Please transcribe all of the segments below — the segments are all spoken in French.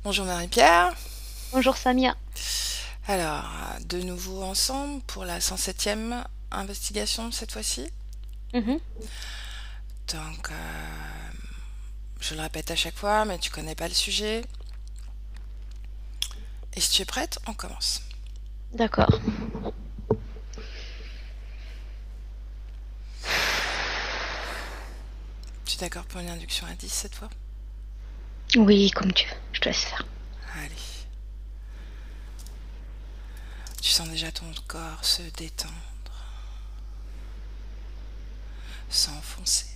Bonjour Marie-Pierre. Bonjour Samia. Alors, de nouveau ensemble pour la 107e investigation cette fois-ci. Mhm. Donc, je le répète à chaque fois, mais tu connais pas le sujet. Et si tu es prête, on commence. D'accord. Tu es d'accord pour une induction à 10 cette fois? Oui, comme tu veux, je te laisse faire. Allez. Tu sens déjà ton corps se détendre, s'enfoncer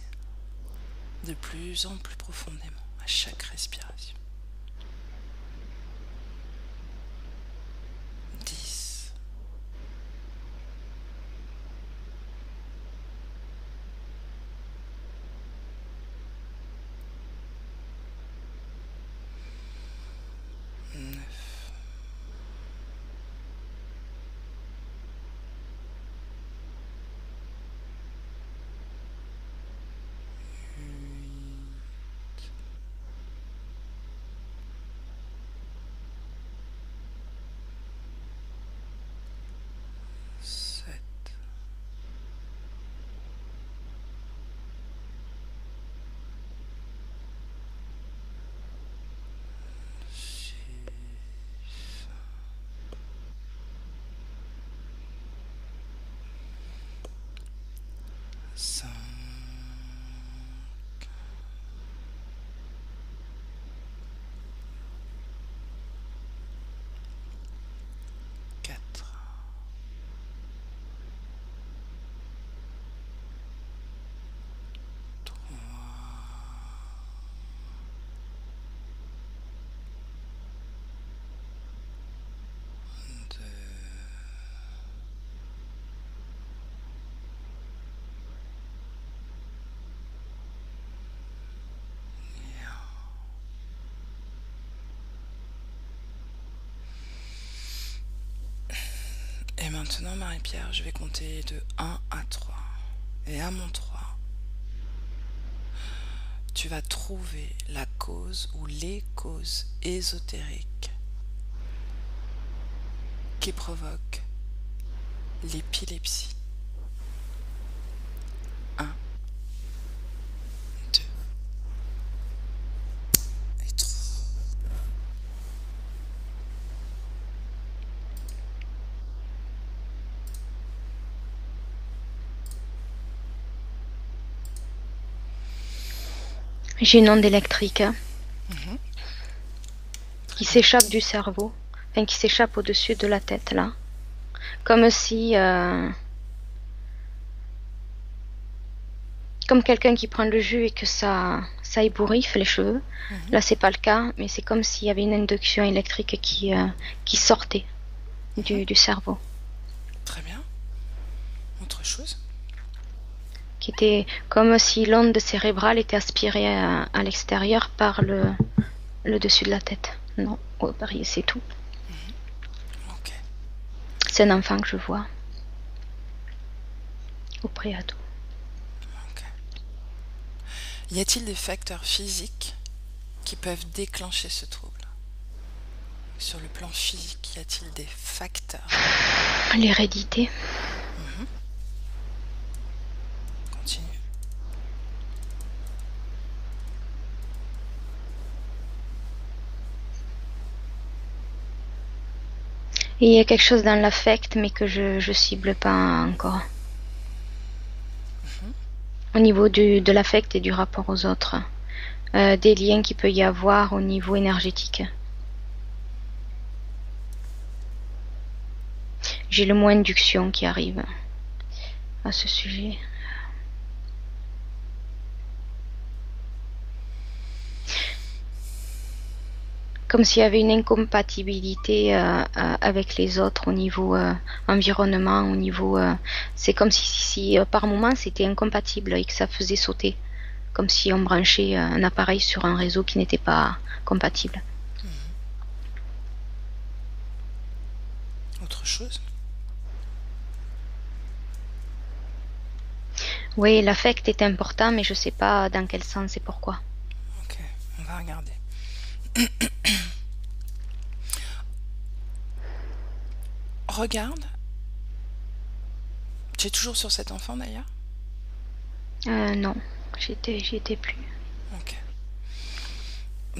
de plus en plus profondément à chaque respiration. 10. 9. 7. 6. 5. 4. 3. 2. Et maintenant, Marie-Pierre, je vais compter de 1 à 3. Et à mon 3, tu vas trouver la cause ou les causes ésotériques qui provoquent l'épilepsie. Un, 2 et 3. J'ai une onde électrique Mhm. qui Très bien. s'échappe du cerveau, enfin qui s'échappe au-dessus de la tête là. Comme si, comme quelqu'un qui prend le jus et que ça ébouriffe les cheveux. Mhm. Là, c'est pas le cas, mais c'est comme s'il y avait une induction électrique qui sortait Mhm. du cerveau, Très bien. Autre chose? qui était comme si l'onde cérébrale était aspirée à l'extérieur par le dessus de la tête. Non, oh, pareil, c'est tout. Ok. C'est un enfant que je vois au préado. Ok. Y a-t-il des facteurs physiques qui peuvent déclencher ce trouble? Sur le plan physique, y a-t-il des facteurs? L'hérédité. Mhm. Continue. Et il y a quelque chose dans l'affect, mais que je cible pas encore. Mhm. Au niveau de l'affect et du rapport aux autres. Des liens qu'il peut y avoir au niveau énergétique. J'ai le mot induction qui arrive à ce sujet. Comme s'il y avait une incompatibilité avec les autres au niveau environnement, au niveau. C'est comme si par moment c'était incompatible et que ça faisait sauter. Comme si on branchait un appareil sur un réseau qui n'était pas compatible. Mhm. Autre chose? Oui, l'affect est important, mais je ne sais pas dans quel sens et pourquoi. Ok, on va regarder. regarde. Tu es toujours sur cet enfant d'ailleurs? Non, j'y étais plus. Ok.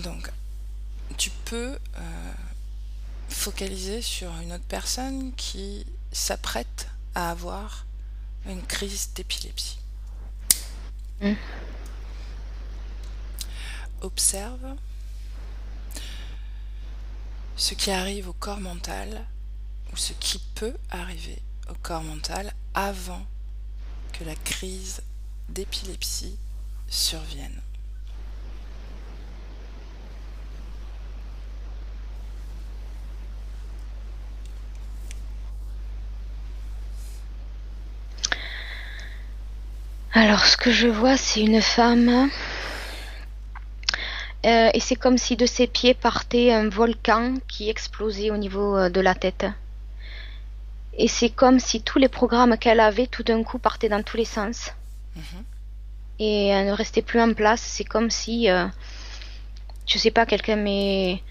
Donc, tu peux focaliser sur une autre personne qui s'apprête à avoir une crise d'épilepsie. Mm. Observe ce qui arrive au corps mental ou ce qui peut arriver au corps mental avant que la crise d'épilepsie survienne. Alors, ce que je vois, c'est une femme. Et c'est comme si de ses pieds partait un volcan qui explosait au niveau de la tête. Et c'est comme si tous les programmes qu'elle avait tout d'un coup partaient dans tous les sens. Mhm. Et elle ne restait plus en place. C'est comme si, je sais pas, quelqu'un met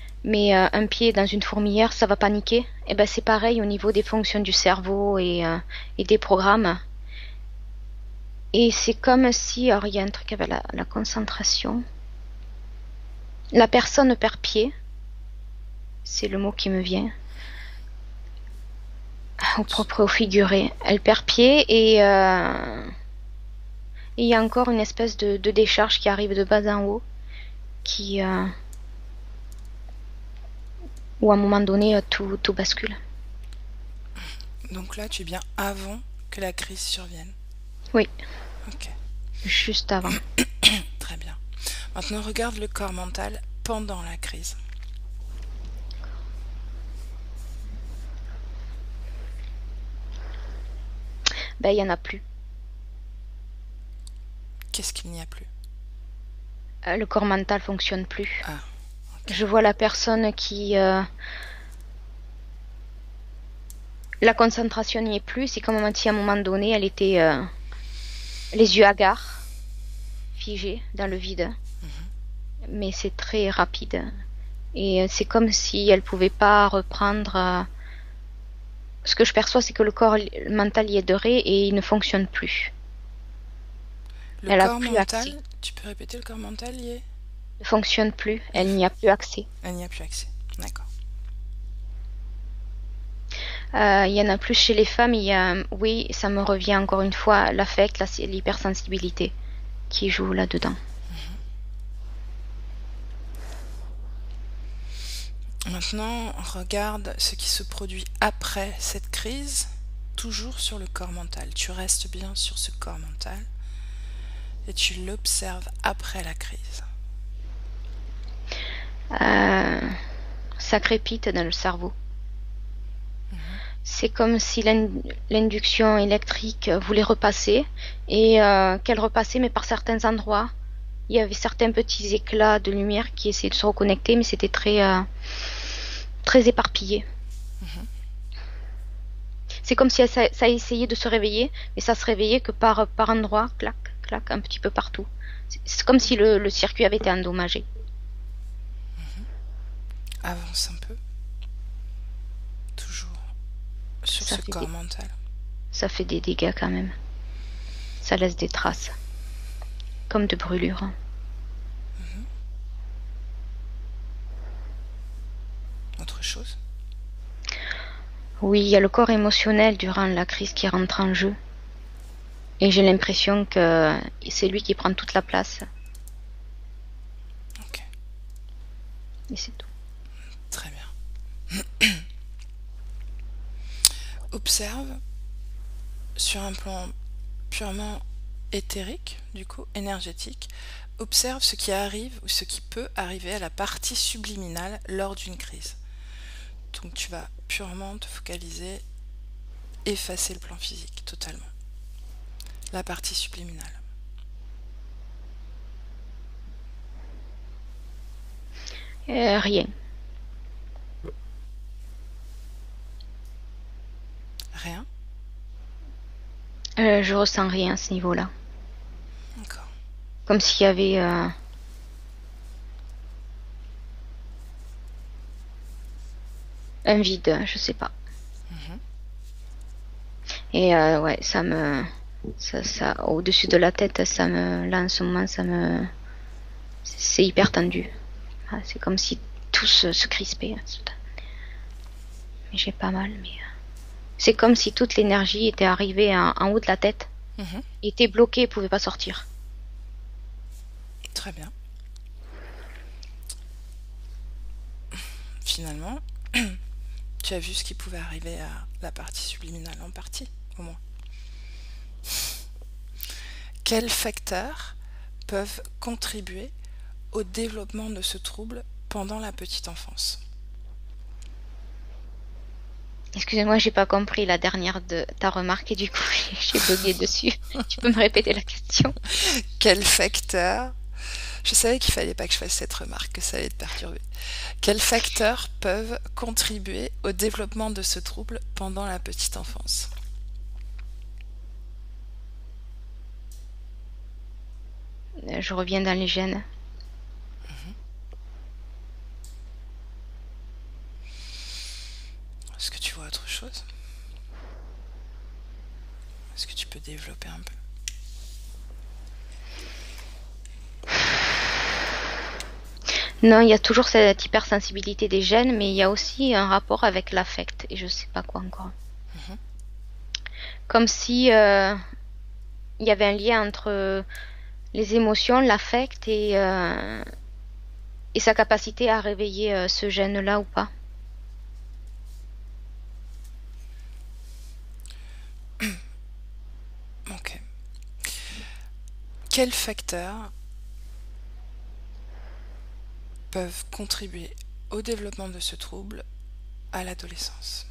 un pied dans une fourmilière, ça va paniquer. Et ben c'est pareil au niveau des fonctions du cerveau et des programmes. Et c'est comme si, alors il y a un truc avec la concentration. La personne perd pied. C'est le mot qui me vient. Au propre et au figuré. Elle perd pied et il y a encore une espèce de décharge qui arrive de bas en haut, qui où à un moment donné tout bascule. Donc là, tu es bien avant que la crise survienne. Oui, Ok, juste avant. très bien. Maintenant, regarde le corps mental pendant la crise. Ben il y en a plus. Qu'est-ce qu'il n'y a plus? Le corps mental fonctionne plus. Ah, ok. Je vois la personne qui la concentration n'y est plus. C'est comme si à un moment donné elle était les yeux hagards, figés dans le vide. Mais c'est très rapide. Et c'est comme si elle pouvait pas reprendre. Ce que je perçois, c'est que le corps mental y est doré et il ne fonctionne plus. Le Elle a corps plus accès. mental, tu peux répéter le corps mental lié? Ne fonctionne plus. Elle n'y a plus accès. Elle n'y a plus accès. D'accord. Il y en a plus chez les femmes. Il y a, oui, ça me revient encore une fois, l'affect, l'hypersensibilité qui joue là-dedans. Maintenant, regarde ce qui se produit après cette crise, toujours sur le corps mental. Tu restes bien sur ce corps mental et tu l'observes après la crise. Ça crépite dans le cerveau. C'est comme si l'induction électrique voulait repasser et qu'elle repassait, mais par certains endroits. Il y avait certains petits éclats de lumière qui essayaient de se reconnecter, mais c'était très éparpillé. C'est comme si ça essayait de se réveiller, mais ça se réveillait que par endroits, clac, clac, un petit peu partout. C'est comme si le circuit avait été endommagé. Avance un peu. Toujours sur ce corps mental. Ça fait des dégâts quand même. Ça laisse des traces. Comme de brûlures. Autre chose? Oui, il y a le corps émotionnel durant la crise qui rentre en jeu. Et j'ai l'impression que c'est lui qui prend toute la place. Ok. Et c'est tout. Très bien. Observe sur un plan purement éthérique, du coup, énergétique, observe ce qui arrive ou ce qui peut arriver à la partie subliminale lors d'une crise. Donc tu vas purement te focaliser, effacer le plan physique totalement. La partie subliminale. Rien. Rien? Je ressens rien à ce niveau-là. D'accord. Comme s'il y avait un vide, je sais pas. Et ouais, au-dessus de la tête, là en ce moment, c'est hyper tendu. C'est comme si tout se crispait. Mais j'ai pas mal, mais c'est comme si toute l'énergie était arrivée en haut de la tête, était bloquée et pouvait pas sortir. Très bien. Finalement, tu as vu ce qui pouvait arriver à la partie subliminale, en partie, au moins. Quels facteurs peuvent contribuer au développement de ce trouble pendant la petite enfance? Excusez-moi, j'ai pas compris la dernière de ta remarque et du coup j'ai bugué dessus. Tu peux me répéter la question? Quels facteurs... Je savais qu'il fallait pas que je fasse cette remarque, que ça allait te perturber. Quels facteurs peuvent contribuer au développement de ce trouble pendant la petite enfance? Je reviens dans les gènes. Est-ce que tu vois autre chose? Est-ce que tu peux développer un peu? Non, il y a toujours cette hypersensibilité des gènes, mais il y a aussi un rapport avec l'affect, et je sais pas quoi encore. Comme si il y avait un lien entre les émotions, l'affect et sa capacité à réveiller ce gène-là ou pas. Ok. Quels facteurs peuvent contribuer au développement de ce trouble à l'adolescence?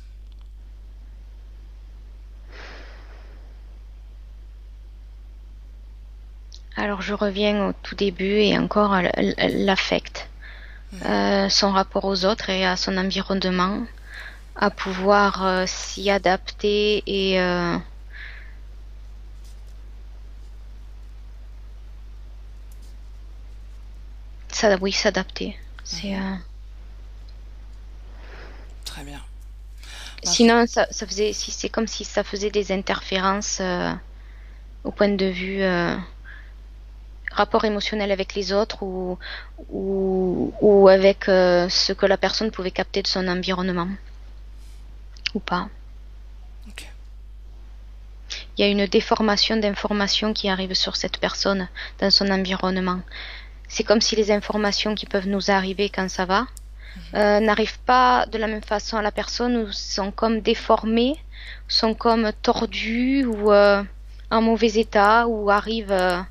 Alors je reviens au tout début et encore à l'affect, son rapport aux autres et à son environnement, à pouvoir s'y adapter et s'adapter. Très bien. Sinon, c'est comme si ça faisait des interférences au point de vue rapport émotionnel avec les autres ou avec ce que la personne pouvait capter de son environnement ou pas. Ok. Il y a une déformation d'informations qui arrive sur cette personne dans son environnement. C'est comme si les informations qui peuvent nous arriver quand ça va n'arrivent pas de la même façon à la personne ou sont comme déformées, sont comme tordues ou en mauvais état ou arrivent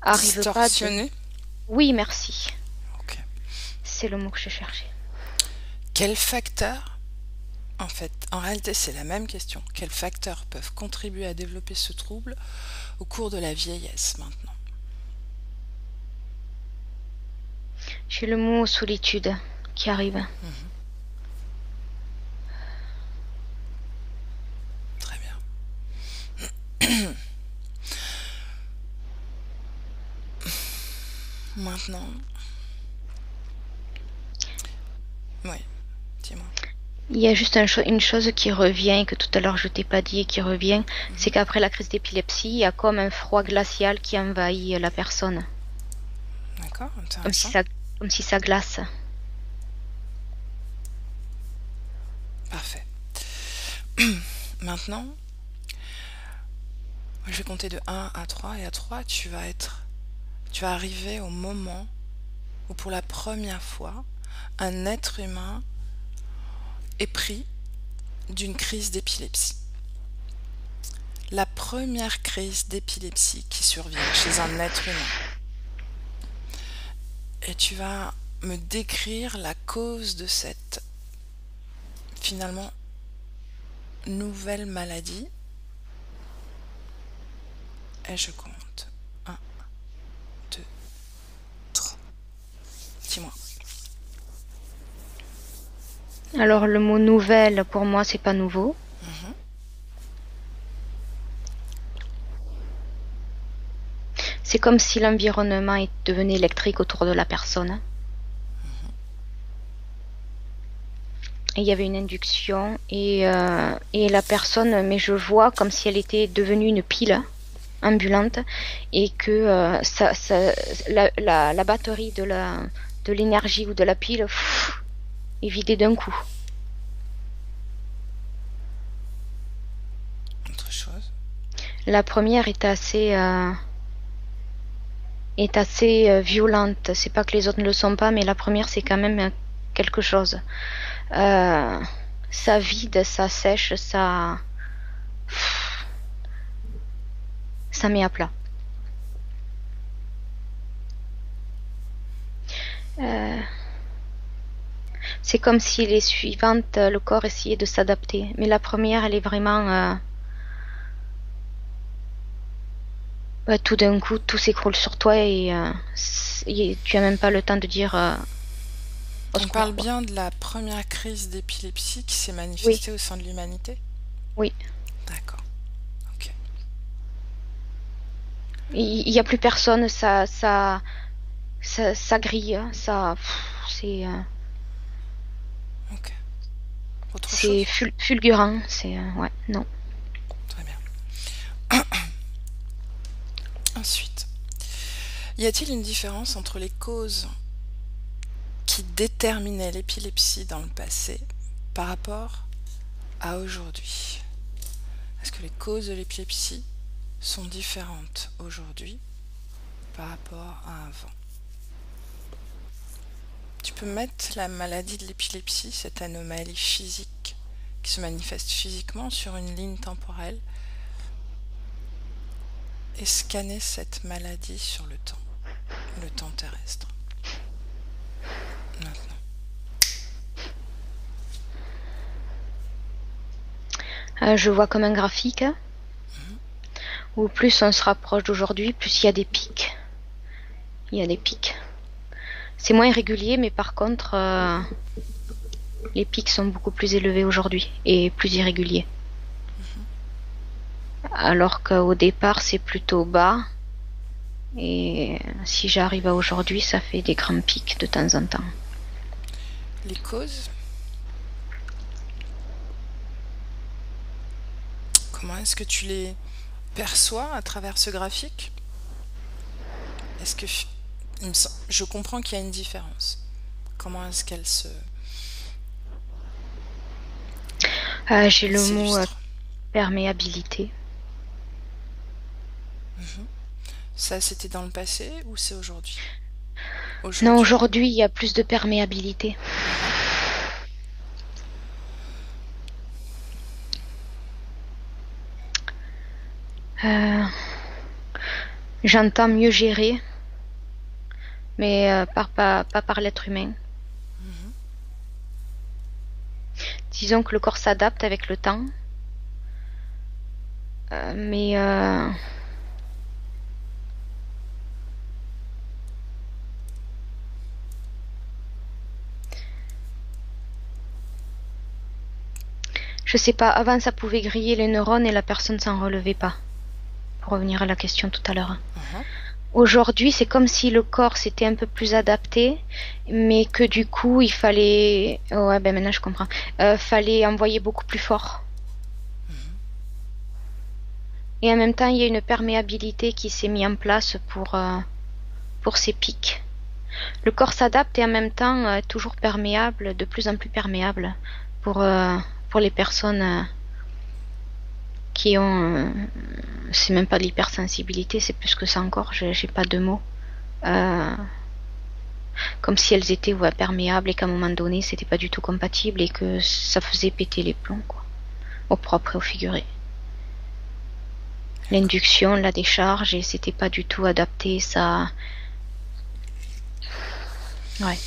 Distorsionné. pas. Oui, merci. Ok. C'est le mot que je cherchais. Quels facteurs, en réalité c'est la même question, quels facteurs peuvent contribuer à développer ce trouble au cours de la vieillesse maintenant? J'ai le mot solitude qui arrive. Très bien. Maintenant, oui, dis-moi. Il y a juste une chose qui revient, que tout à l'heure je t'ai pas dit et qui revient, c'est qu'après la crise d'épilepsie, il y a comme un froid glacial qui envahit la personne. D'accord, intéressant. Comme si ça glace. Parfait. Maintenant, je vais compter de 1 à 3 et à 3, tu vas arriver au moment où pour la première fois, un être humain est pris d'une crise d'épilepsie. La première crise d'épilepsie qui survient chez un être humain. Et tu vas me décrire la cause de cette, finalement, nouvelle maladie. Et je compte. 1, 2, 3. Dis-moi. Alors le mot nouvelle, pour moi, c'est pas nouveau. C'est comme si l'environnement est devenu électrique autour de la personne. il y avait une induction et la personne, mais je vois comme si elle était devenue une pile ambulante et que la batterie de l'énergie ou de la pile est vidée d'un coup. Autre chose? La première est assez violente. C'est pas que les autres ne le sont pas, mais la première c'est quand même quelque chose. Ça vide, ça sèche, ça met à plat. C'est comme si les suivantes, le corps essayait de s'adapter. Mais la première, elle est vraiment... tout d'un coup, tout s'écroule sur toi et tu as même pas le temps de dire au On secours, parle quoi. bien de la première crise d'épilepsie qui s'est Oui, manifestée au sein de l'humanité? oui. D'accord. Ok. Il y a plus personne, ça grille, c'est Ok. Autre c'est chose? fulgurant, ouais, non. Très bien. Ensuite, y a-t-il une différence entre les causes qui déterminaient l'épilepsie dans le passé par rapport à aujourd'hui? Est-ce que les causes de l'épilepsie sont différentes aujourd'hui par rapport à avant? Tu peux mettre la maladie de l'épilepsie, cette anomalie physique qui se manifeste physiquement sur une ligne temporelle et scanner cette maladie sur le temps terrestre. Maintenant. Je vois comme un graphique où plus on se rapproche d'aujourd'hui, plus il y a des pics. Il y a des pics. C'est moins irrégulier, mais par contre, les pics sont beaucoup plus élevés aujourd'hui et plus irréguliers. Alors qu'au départ, c'est plutôt bas. Et si j'arrive à aujourd'hui, ça fait des grands pics de temps en temps. Les causes, comment est-ce que tu les perçois à travers ce graphique? Est-ce que je comprends qu'il y a une différence. Comment est-ce qu'elle J'ai le mot s'illustre? perméabilité. Ça, c'était dans le passé ou c'est aujourd'hui? Non, Aujourd'hui. aujourd'hui, il y a plus de perméabilité. J'entends mieux gérer, mais pas par l'être humain. Disons que le corps s'adapte avec le temps, mais je sais pas, avant ça pouvait griller les neurones et la personne s'en relevait pas. Pour revenir à la question tout à l'heure. Aujourd'hui, c'est comme si le corps s'était un peu plus adapté, mais que du coup, il fallait... Ouais, ben maintenant je comprends. Fallait envoyer beaucoup plus fort. Et en même temps, il y a une perméabilité qui s'est mise en place pour ces pics. Le corps s'adapte et en même temps toujours perméable, de plus en plus perméable pour les personnes qui ont... c'est même pas de l'hypersensibilité, c'est plus que ça encore, j'ai pas de mots. Comme si elles étaient perméables et qu'à un moment donné, c'était pas du tout compatible et que ça faisait péter les plombs, quoi. Au propre et au figuré. L'induction, la décharge, et c'était pas du tout adapté, ça... Ouais.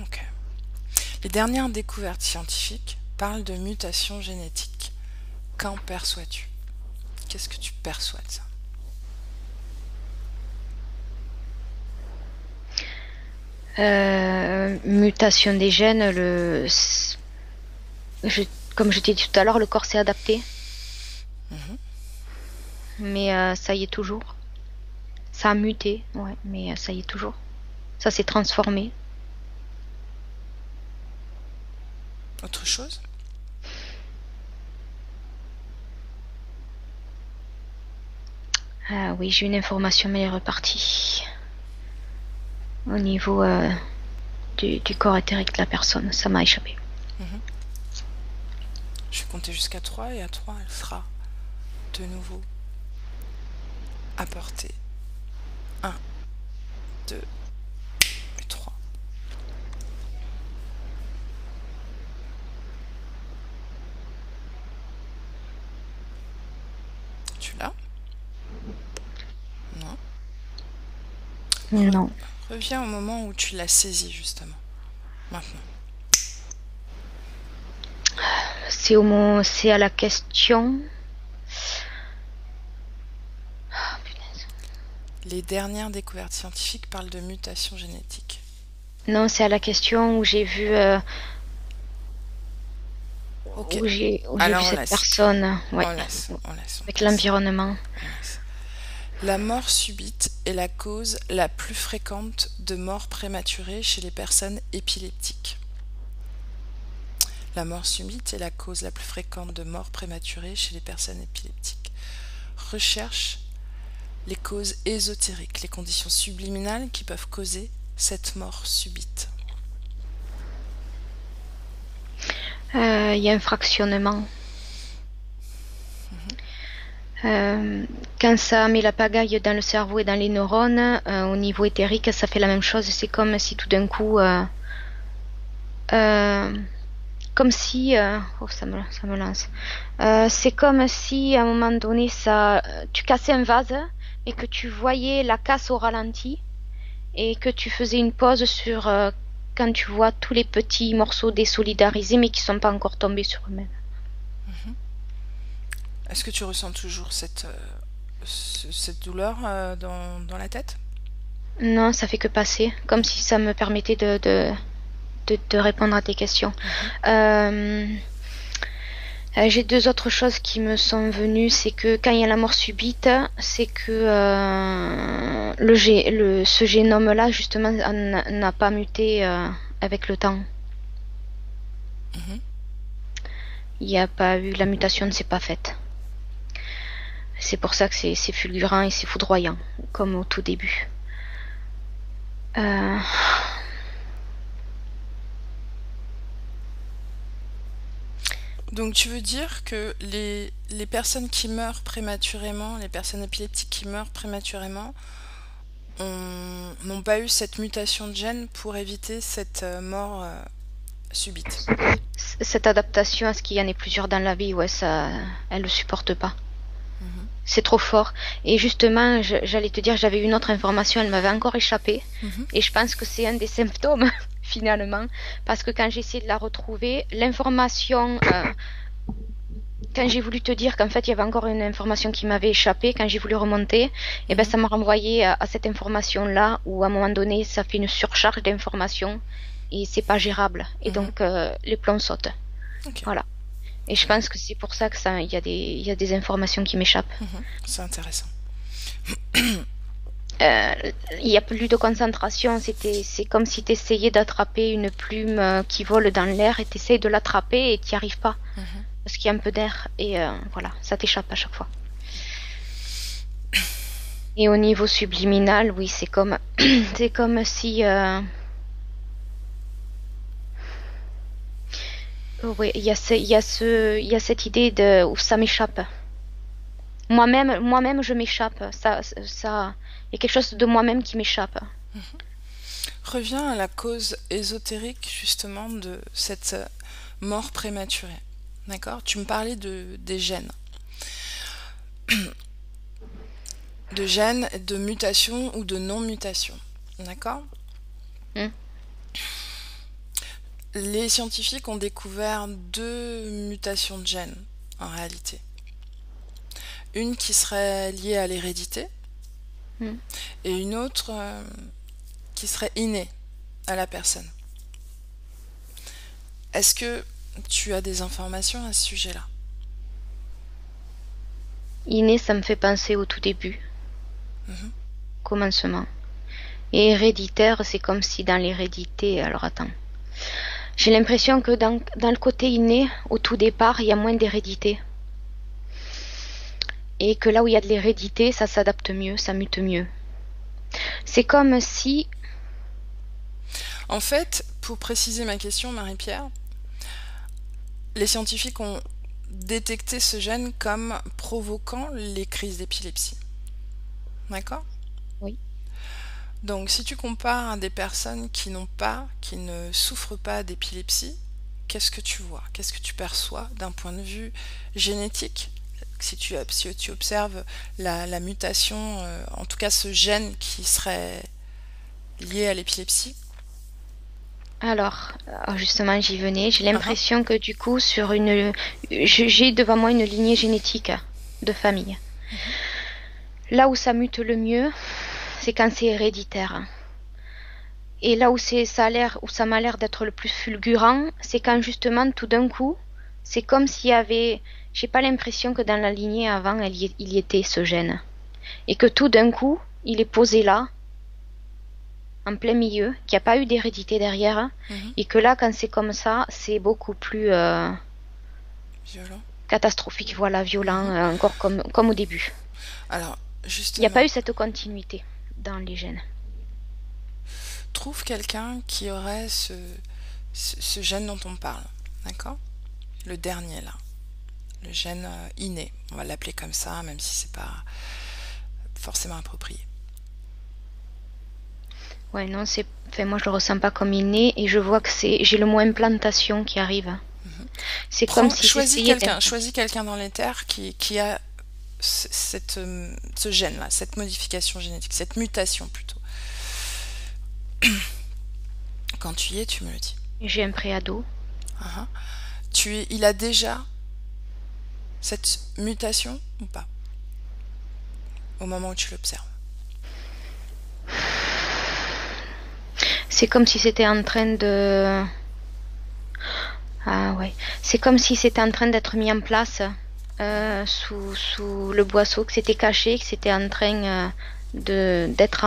Ok. Les dernières découvertes scientifiques parlent de mutations génétiques. Qu'en perçois-tu? Qu'est-ce que tu perçois de ça? Mutation des gènes, comme je t'ai dit tout à l'heure, le corps s'est adapté. Mais ça y est toujours. Ça a muté, ouais, mais ça y est toujours. Ça s'est transformé. Autre chose? Ah oui, j'ai une information, mais elle est repartie. Au niveau du corps éthérique de la personne, ça m'a échappé. Je vais compter jusqu'à 3 et à 3, elle sera de nouveau apportée. 1, 2 et 3. Tu l'as? Non. Non. Reviens au moment où tu l'as saisie, justement. Maintenant. C'est à la question. Ah, punaise. Les dernières découvertes scientifiques parlent de mutations génétiques. Non, c'est à la question où j'ai vu, Ok. où j'ai Alors vu on cette laisse. personne, ouais, On laisse. On avec passe. l'environnement. On laisse. La mort subite est la cause la plus fréquente de mort prématurée chez les personnes épileptiques. La mort subite est la cause la plus fréquente de mort prématurée chez les personnes épileptiques. Recherche les causes ésotériques, les conditions subliminales qui peuvent causer cette mort subite. Il y a un fractionnement. Quand ça met la pagaille dans le cerveau et dans les neurones, au niveau éthérique, ça fait la même chose. C'est comme si tout d'un coup, comme si, oh, ça me lance. C'est comme si à un moment donné, tu cassais un vase et que tu voyais la casse au ralenti et que tu faisais une pause sur quand tu vois tous les petits morceaux désolidarisés mais qui sont pas encore tombés sur eux-mêmes. Est-ce que tu ressens toujours cette douleur dans la tête? Non, ça fait que passer, comme si ça me permettait de répondre à tes questions. J'ai deux autres choses qui me sont venues, c'est que quand il y a la mort subite, c'est que ce génome-là, justement, n'a pas muté avec le temps. Il n'y a pas eu, la mutation ne s'est pas faite. C'est pour ça que c'est fulgurant et c'est foudroyant, comme au tout début. Donc tu veux dire que les personnes qui meurent prématurément, les personnes épileptiques qui meurent prématurément, n'ont pas eu cette mutation de gène pour éviter cette mort subite. Cette adaptation à ce qu'il y en ait plusieurs dans la vie, ouais, ça, elle le supporte pas. C'est trop fort. Et justement, j'allais te dire, j'avais une autre information, elle m'avait encore échappé. Et je pense que c'est un des symptômes, finalement. Parce que quand j'ai essayé de la retrouver, l'information... quand j'ai voulu te dire qu'en fait, il y avait encore une information qui m'avait échappé, quand j'ai voulu remonter, et ben, ça m'a renvoyé à cette information-là, où à un moment donné, ça fait une surcharge d'informations, et c'est pas gérable. Et donc, les plombs sautent. Okay. Voilà. Et je pense que c'est pour ça que il y a des informations qui m'échappent. C'est intéressant. Il n'y a plus de concentration. C'est comme si tu essayais d'attraper une plume qui vole dans l'air et tu essayes de l'attraper et tu n'y arrives pas. Parce qu'il y a un peu d'air et voilà, ça t'échappe à chaque fois. Et au niveau subliminal, oui, c'est comme si... Oui, il y a cette idée de où ça m'échappe. Moi-même, je m'échappe. Il y a quelque chose de moi-même qui m'échappe. Reviens à la cause ésotérique justement de cette mort prématurée. D'accord? Tu me parlais des gènes. De gènes, de mutation ou de non-mutation. D'accord? Les scientifiques ont découvert 2 mutations de gènes, en réalité. Une qui serait liée à l'hérédité, et une autre qui serait innée à la personne. Est-ce que tu as des informations à ce sujet-là? Inné, ça me fait penser au tout début. Commencement. Et héréditaire, c'est comme si dans l'hérédité... Alors attends. J'ai l'impression que dans le côté inné, au tout départ, il y a moins d'hérédité. Et que là où il y a de l'hérédité, ça s'adapte mieux, ça mute mieux. C'est comme si... En fait, pour préciser ma question, Marie-Pierre, les scientifiques ont détecté ce gène comme provoquant les crises d'épilepsie. D'accord? Oui. Donc si tu compares à des personnes qui n'ont pas, qui ne souffrent pas d'épilepsie, qu'est-ce que tu vois? Qu'est-ce que tu perçois d'un point de vue génétique? Si tu observes la mutation, en tout cas ce gène qui serait lié à l'épilepsie. Alors, justement, j'y venais. J'ai Ah ah. l'impression que du coup, j'ai devant moi une lignée génétique de famille. Là où ça mute le mieux, c'est quand c'est héréditaire. Et là où ça m'a l'air d'être le plus fulgurant, c'est quand justement, tout d'un coup, c'est comme s'il y avait, j'ai pas l'impression que dans la lignée avant, il y était ce gène. Et que tout d'un coup, il est posé là, en plein milieu, qu'il n'y a pas eu d'hérédité derrière, Mhm. et que là, quand c'est comme ça, c'est beaucoup plus Violent. catastrophique, voilà, violent, Mhm. encore comme au début. Alors, Il n'y a pas justement, eu cette continuité dans les gènes. trouve quelqu'un qui aurait ce gène dont on parle, d'accord? Le dernier là, le gène inné, on va l'appeler comme ça, même si c'est pas forcément approprié. Ouais, non, enfin, moi je le ressens pas comme inné, et je vois que j'ai le mot implantation qui arrive. C'est comme si j'essayais d'implanter. Choisis quelqu'un dans les terres qui a ce gène-là, cette modification génétique, cette mutation plutôt. Quand tu y es, tu me le dis. J'ai un préado. Uh-huh. Il a déjà cette mutation ou pas au moment où tu l'observes? C'est comme si c'était en train de... Ah ouais. C'est comme si c'était en train d'être mis en place sous le boisseau, que c'était caché, que c'était en train d'être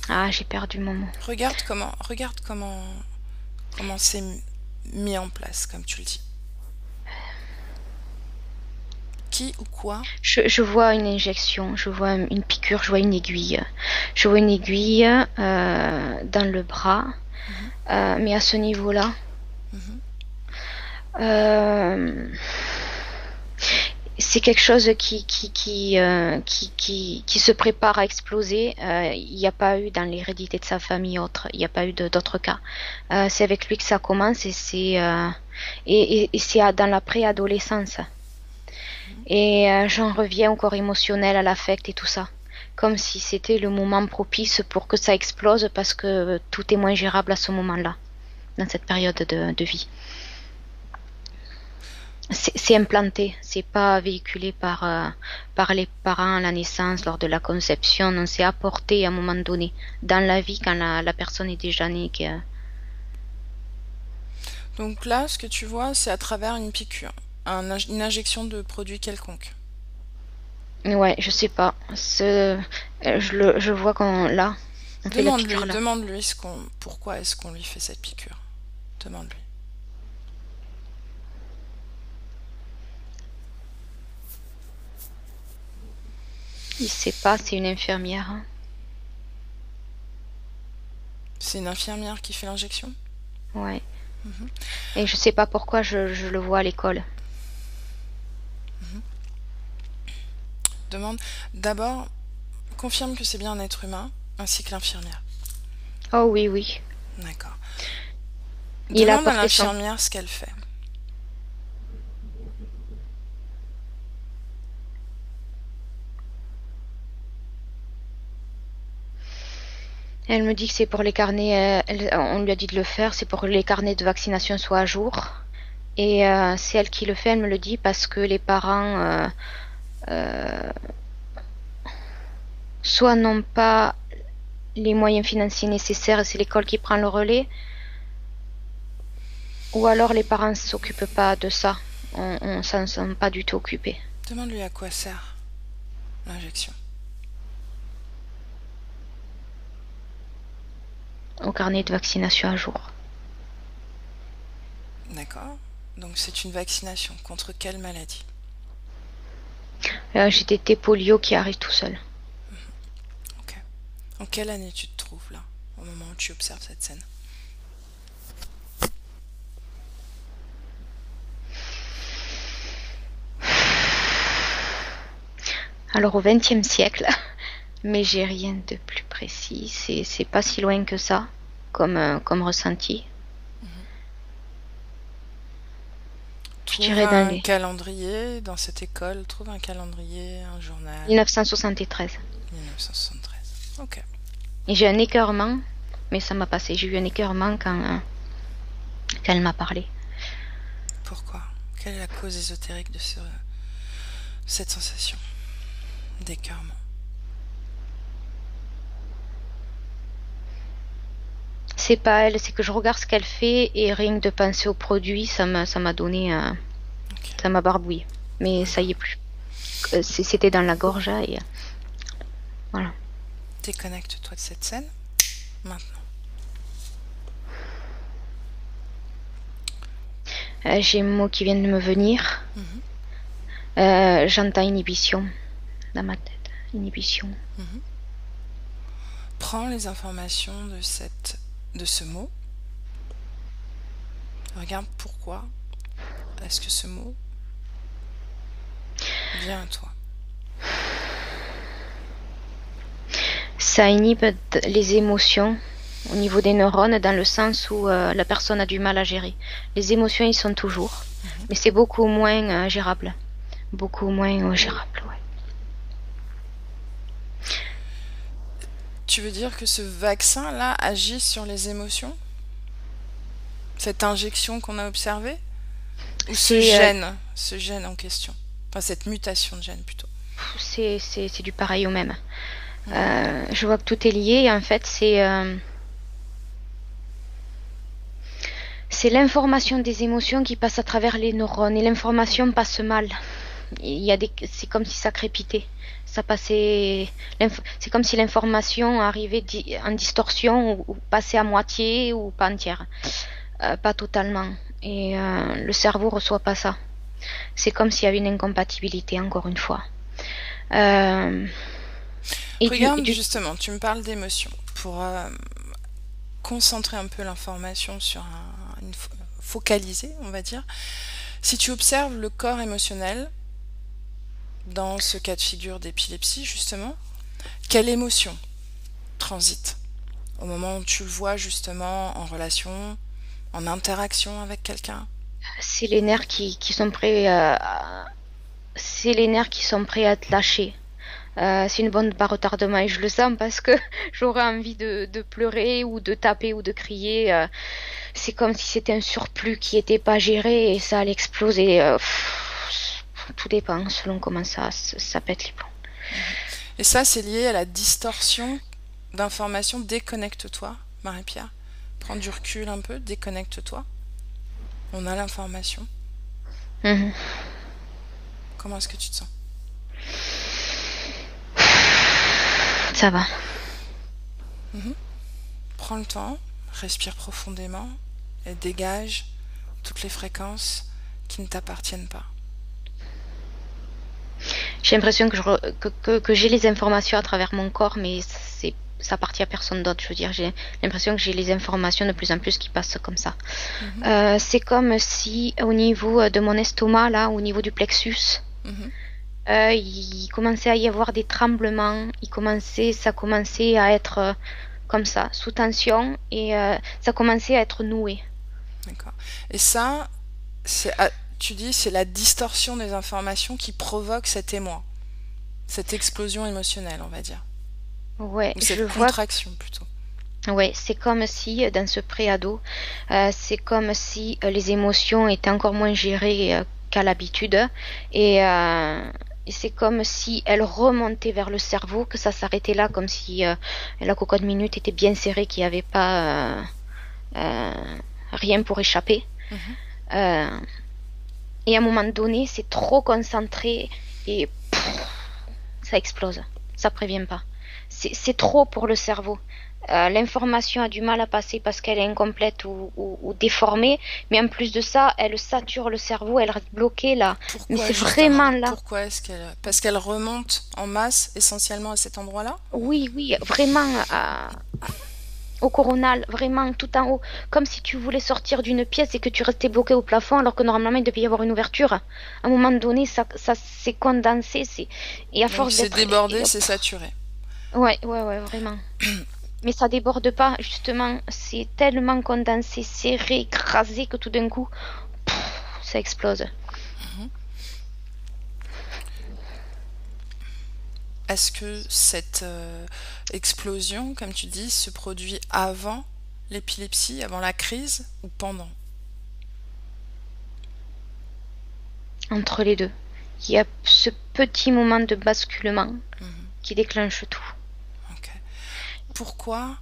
Ah, j'ai perdu mon mot. Regarde comment c'est mis en place, comme tu le dis. Qui ou quoi? Je vois une injection, je vois une piqûre, je vois une aiguille. Je vois une aiguille dans le bras, mais à ce niveau-là. Mhm. C'est quelque chose qui se prépare à exploser. Il n'y a pas eu dans l'hérédité de sa famille autre, il n'y a pas eu d'autres cas. C'est avec lui que ça commence et c'est dans la préadolescence. Et j'en reviens au corps émotionnel, à l'affect et tout ça. Comme si c'était le moment propice pour que ça explose parce que tout est moins gérable à ce moment-là, dans cette période de vie. C'est implanté, c'est pas véhiculé par les parents à la naissance, lors de la conception, non, c'est apporté à un moment donné, dans la vie, quand la personne est déjà née. Donc là, ce que tu vois, c'est à travers une piqûre, une injection de produit quelconque. Ouais, je sais pas. Je vois qu'on là, on fait la piqûre là. Demande-lui pourquoi est-ce qu'on lui fait cette piqûre. Demande-lui. Il sait pas, c'est une infirmière. C'est une infirmière qui fait l'injection? Ouais. Mhm. Et je sais pas pourquoi je le vois à l'école. Demande. D'abord, confirme que c'est bien un être humain, ainsi que l'infirmière. Oh oui, oui. D'accord. Il a Demande à apporté son... l'infirmière ce qu'elle fait. Elle me dit que c'est pour les carnets, on lui a dit de le faire, c'est pour que les carnets de vaccination soient à jour. Et c'est elle qui le fait, elle me le dit, parce que les parents soit n'ont pas les moyens financiers nécessaires et c'est l'école qui prend le relais, ou alors les parents ne s'occupent pas de ça. On s'en sent pas du tout occupé. Demande-lui à quoi sert l'injection. au carnet de vaccination à jour. D'accord. Donc c'est une vaccination contre quelle maladie? J'ai des T polio qui arrivent tout seul. Ok. En quelle année tu te trouves là, au moment où tu observes cette scène? Alors au XXe siècle, mais j'ai rien de plus précis. C'est pas si loin que ça, comme ressenti. Je Trouve dirais dans un les calendrier dans cette école, trouve un calendrier, un journal. 1973. 1973. Ok. Et j'ai un écœurement, mais ça m'a passé. J'ai eu un écœurement quand elle m'a parlé. Pourquoi? Quelle est la cause ésotérique de cette sensation d'écœurement? C'est pas elle, c'est que je regarde ce qu'elle fait et rien que de penser au produit, ça m'a donné, Ok. ça m'a barbouillé. Mais ça y est plus. C'était dans la gorge et voilà. Déconnecte-toi de cette scène maintenant. J'ai un mot qui vient de me venir. J'entends inhibition dans ma tête. Inhibition. Prends les informations de ce mot. Regarde pourquoi est-ce que ce mot vient à toi. Ça inhibe les émotions au niveau des neurones dans le sens où la personne a du mal à gérer. Les émotions, ils sont toujours, mais c'est beaucoup moins gérable. Beaucoup moins gérable, ouais. Tu veux dire que ce vaccin-là agit sur les émotions? Cette injection qu'on a observée? Ou ce gène en question? Enfin, cette mutation de gène plutôt. C'est du pareil au même. Je vois que tout est lié et en fait c'est l'information des émotions qui passe à travers les neurones et l'information passe mal. C'est comme si ça crépitait. Ça passait, c'est comme si l'information arrivait en distorsion ou passait à moitié ou pas entière, pas totalement. Et le cerveau reçoit pas ça. C'est comme s'il y avait une incompatibilité encore une fois. Regarde, justement, tu me parles d'émotions. Pour concentrer un peu l'information sur focaliser, on va dire. Si tu observes le corps émotionnel, dans ce cas de figure d'épilepsie, justement, quelle émotion transite au moment où tu le vois, justement, en relation, en interaction avec quelqu'un? C'est les nerfs qui sont prêts c'est les nerfs qui sont prêts à te lâcher. C'est une bombe par retardement et je le sens parce que j'aurais envie de pleurer ou de taper ou de crier. C'est comme si c'était un surplus qui n'était pas géré et ça allait exploser. Tout dépend selon comment ça pète les plombs. Et ça, c'est lié à la distorsion d'informations. Déconnecte-toi, Marie-Pierre. Prends du recul un peu, déconnecte-toi. On a l'information. Comment est-ce que tu te sens? Ça va. Prends le temps, respire profondément et dégage toutes les fréquences qui ne t'appartiennent pas. J'ai l'impression que j'ai les informations à travers mon corps, mais ça appartient à personne d'autre. Je veux dire, j'ai l'impression que j'ai les informations de plus en plus qui passent comme ça. C'est comme si au niveau de mon estomac, là, au niveau du plexus, il commençait à y avoir des tremblements. Ça commençait à être comme ça, sous tension, et ça commençait à être noué. D'accord. Et ça, tu dis, c'est la distorsion des informations qui provoque cet émoi, cette explosion émotionnelle, on va dire. Ouais, ou cette contraction plutôt. Ouais, c'est comme si dans ce préado, c'est comme si les émotions étaient encore moins gérées qu'à l'habitude, et c'est comme si elles remontaient vers le cerveau, que ça s'arrêtait là, comme si la cocotte minute était bien serrée, qu'il n'y avait pas rien pour échapper. Et à un moment donné, c'est trop concentré et ça explose. Ça prévient pas. c'est trop pour le cerveau. L'information a du mal à passer parce qu'elle est incomplète ou déformée, mais en plus de ça, elle sature le cerveau, elle reste bloquée là. Mais Pourquoi c'est justement? vraiment là. Pourquoi est-ce qu'elle... Parce qu'elle remonte en masse essentiellement à cet endroit-là? Oui, oui, vraiment au coronal, vraiment tout en haut. Comme si tu voulais sortir d'une pièce et que tu restais bloqué au plafond alors que normalement il devait y avoir une ouverture. À un moment donné, ça s'est condensé, et à Donc force c'est d'être... débordé, c'est saturé. Ouais, ouais, ouais, vraiment. Mais ça déborde pas, justement. C'est tellement condensé, serré, écrasé que tout d'un coup, ça explose. Est-ce que cette explosion, comme tu dis, se produit avant l'épilepsie, avant la crise ou pendant? Entre les deux. Il y a ce petit moment de basculement qui déclenche tout. Ok. Pourquoi?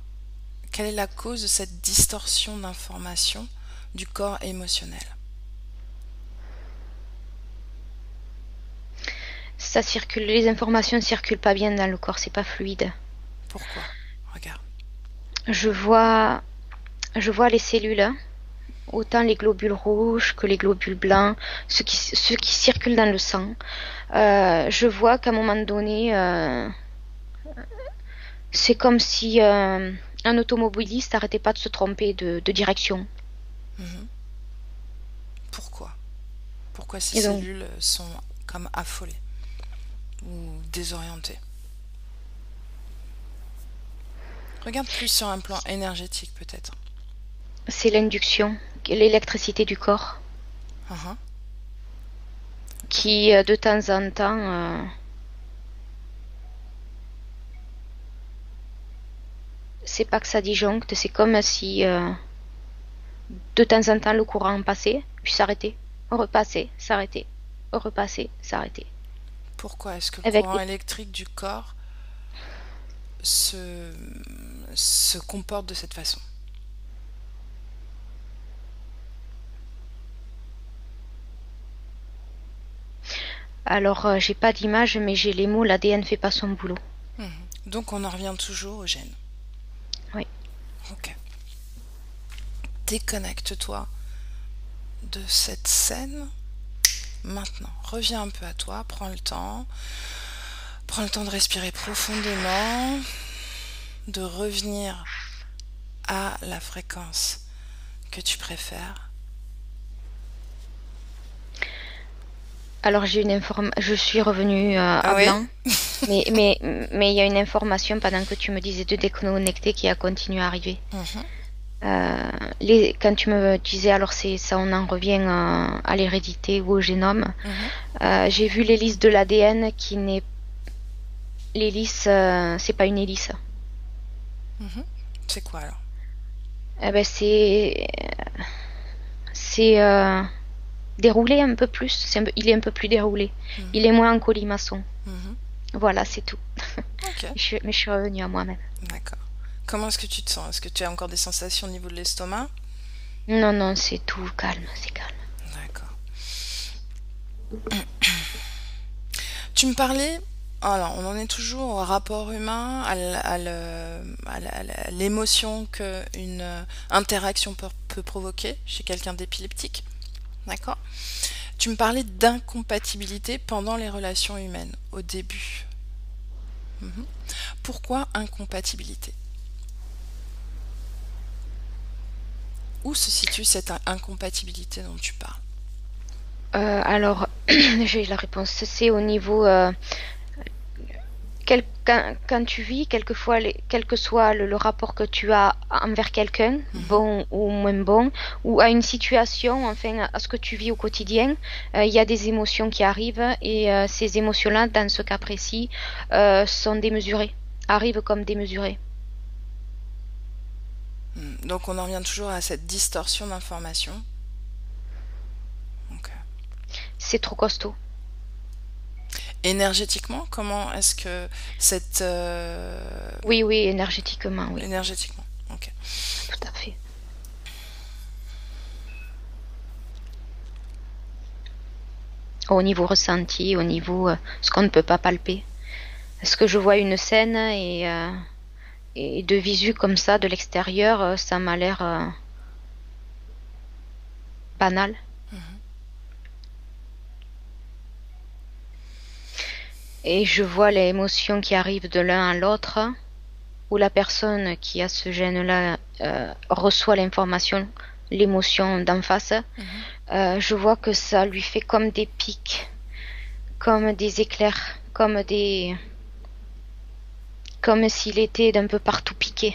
Quelle est la cause de cette distorsion d'information du corps émotionnel? Ça circule, les informations circulent pas bien dans le corps, c'est pas fluide. Pourquoi? Regarde. Je vois, je vois les cellules, hein, autant les globules rouges que les globules blancs, ceux qui circulent dans le sang. Je vois qu'à un moment donné, c'est comme si un automobiliste n'arrêtait pas de se tromper de direction. Mhm. Pourquoi? Pourquoi ces Et donc, cellules sont comme affolées ou désorientées? Regarde plus sur un plan énergétique peut-être. c'est l'induction, l'électricité du corps, Mhm. qui de temps en temps, c'est pas que ça disjoncte, c'est comme si de temps en temps le courant passait, puis s'arrêtait, repassait, s'arrêtait, repassait, s'arrêtait. Pourquoi est-ce que le Avec courant électrique du corps se, se comporte de cette façon? Alors, j'ai pas d'image, mais j'ai les mots, l'ADN fait pas son boulot. Mhm. Donc on en revient toujours au gène. Oui. Ok. Déconnecte-toi de cette scène maintenant. Reviens un peu à toi, prends le temps. Prends le temps de respirer profondément, de revenir à la fréquence que tu préfères. Alors, je suis revenue Ah à oui? blanc, mais il y a une information pendant que tu me disais de déconnecter qui a continué à arriver. Mhm, Quand tu me disais, alors c'est ça, on en revient à l'hérédité ou au génome. mhm, J'ai vu l'hélice de l'ADN qui n'est... L'hélice, c'est pas une hélice. mhm. C'est quoi alors? Eh ben c'est déroulé un peu plus. Il est un peu plus déroulé. Mhm, Il est moins en colimaçon. mhm. Voilà, c'est tout. Ok, Mais je suis revenue à moi-même. d'accord. Comment est-ce que tu te sens? Est-ce que tu as encore des sensations au niveau de l'estomac? Non, non, c'est tout calme, c'est calme. D'accord. Tu me parlais, alors on en est toujours au rapport humain, à l'émotion qu'une interaction peut provoquer chez quelqu'un d'épileptique. D'accord? Tu me parlais d'incompatibilité pendant les relations humaines, au début. Mhm. Pourquoi incompatibilité? Où se situe cette incompatibilité dont tu parles? Alors, j'ai la réponse. C'est au niveau quand tu vis, quelquefois, quel que soit le rapport que tu as envers quelqu'un, Mhm. bon ou moins bon, ou à une situation, enfin à ce que tu vis au quotidien, il y a des émotions qui arrivent et ces émotions-là, dans ce cas précis, sont démesurées, arrivent comme démesurées. Donc on en revient toujours à cette distorsion d'information. Ok. C'est trop costaud. Énergétiquement, comment est-ce que cette... Oui, oui, énergétiquement, oui, énergétiquement, ok. tout à fait. Au niveau ressenti, au niveau ce qu'on ne peut pas palper. Est-ce que je vois une scène et de visu comme ça, de l'extérieur, ça m'a l'air banal. Mhm. Et je vois les émotions qui arrivent de l'un à l'autre, où la personne qui a ce gène-là reçoit l'information, l'émotion d'en face. Mhm. Je vois que ça lui fait comme des pics, comme des éclairs, comme s'il était d'un peu partout piqué,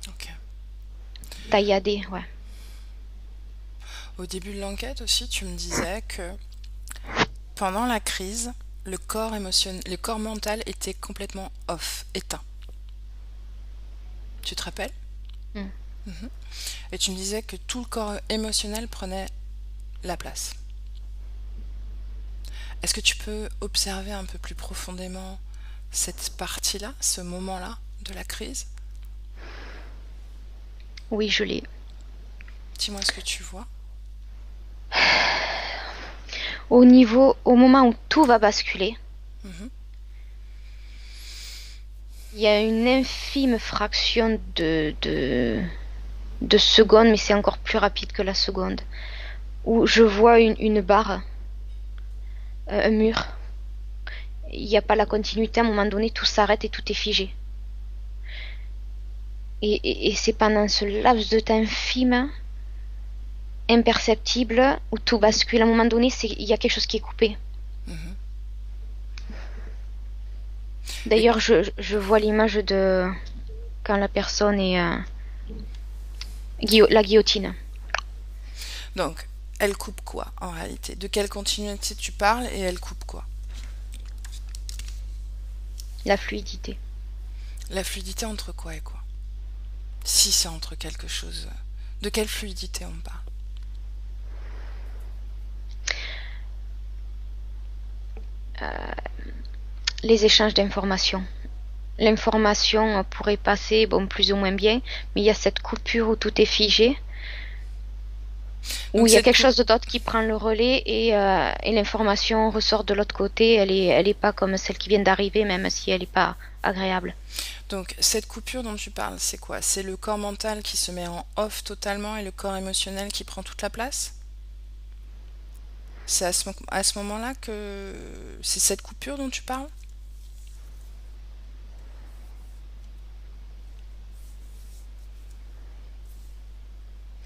Ok. tailladé, ouais. Au début de l'enquête aussi, tu me disais que pendant la crise, le corps mental était complètement off, éteint. Tu te rappelles? Mm. Mhm. Et tu me disais que tout le corps émotionnel prenait la place. Est-ce que tu peux observer un peu plus profondément cette partie-là, ce moment-là de la crise? Oui, je l'ai. Dis-moi ce que tu vois. Au moment où tout va basculer, Mhm. il y a une infime fraction de seconde, mais c'est encore plus rapide que la seconde, où je vois une barre, un mur. Il n'y a pas la continuité, à un moment donné, tout s'arrête et tout est figé. Et c'est pendant ce laps de temps infime, imperceptible, où tout bascule. À un moment donné, il y a quelque chose qui est coupé. Mhm. Et D'ailleurs, je vois l'image de quand la personne est la guillotine. donc, elle coupe quoi en réalité? De quelle continuité tu parles et elle coupe quoi? La fluidité. La fluidité entre quoi et quoi? Si c'est entre quelque chose. De quelle fluidité on parle? Les échanges d'informations. L'information pourrait passer, bon, plus ou moins bien, mais il y a cette coupure où tout est figé, où Donc il y a cette quelque coupe, chose d'autre qui prend le relais et l'information ressort de l'autre côté. Elle est pas comme celle qui vient d'arriver, même si elle n'est pas agréable. donc cette coupure dont tu parles, c'est quoi? C'est le corps mental qui se met en off totalement et le corps émotionnel qui prend toute la place? C'est à ce moment-là que c'est cette coupure dont tu parles?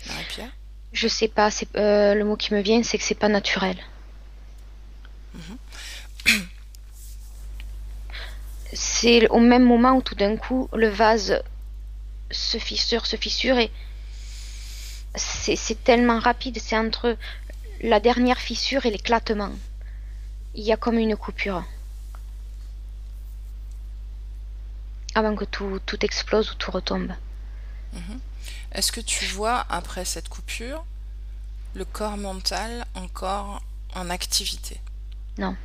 Marie-Pierre? Je sais pas, le mot qui me vient, c'est que c'est pas naturel. Mhm. C'est au même moment où tout d'un coup le vase se fissure et c'est tellement rapide, c'est entre la dernière fissure et l'éclatement. Il y a comme une coupure avant que tout explose ou tout retombe. Mhm. Est-ce que tu vois, après cette coupure, le corps mental encore en activité? Non.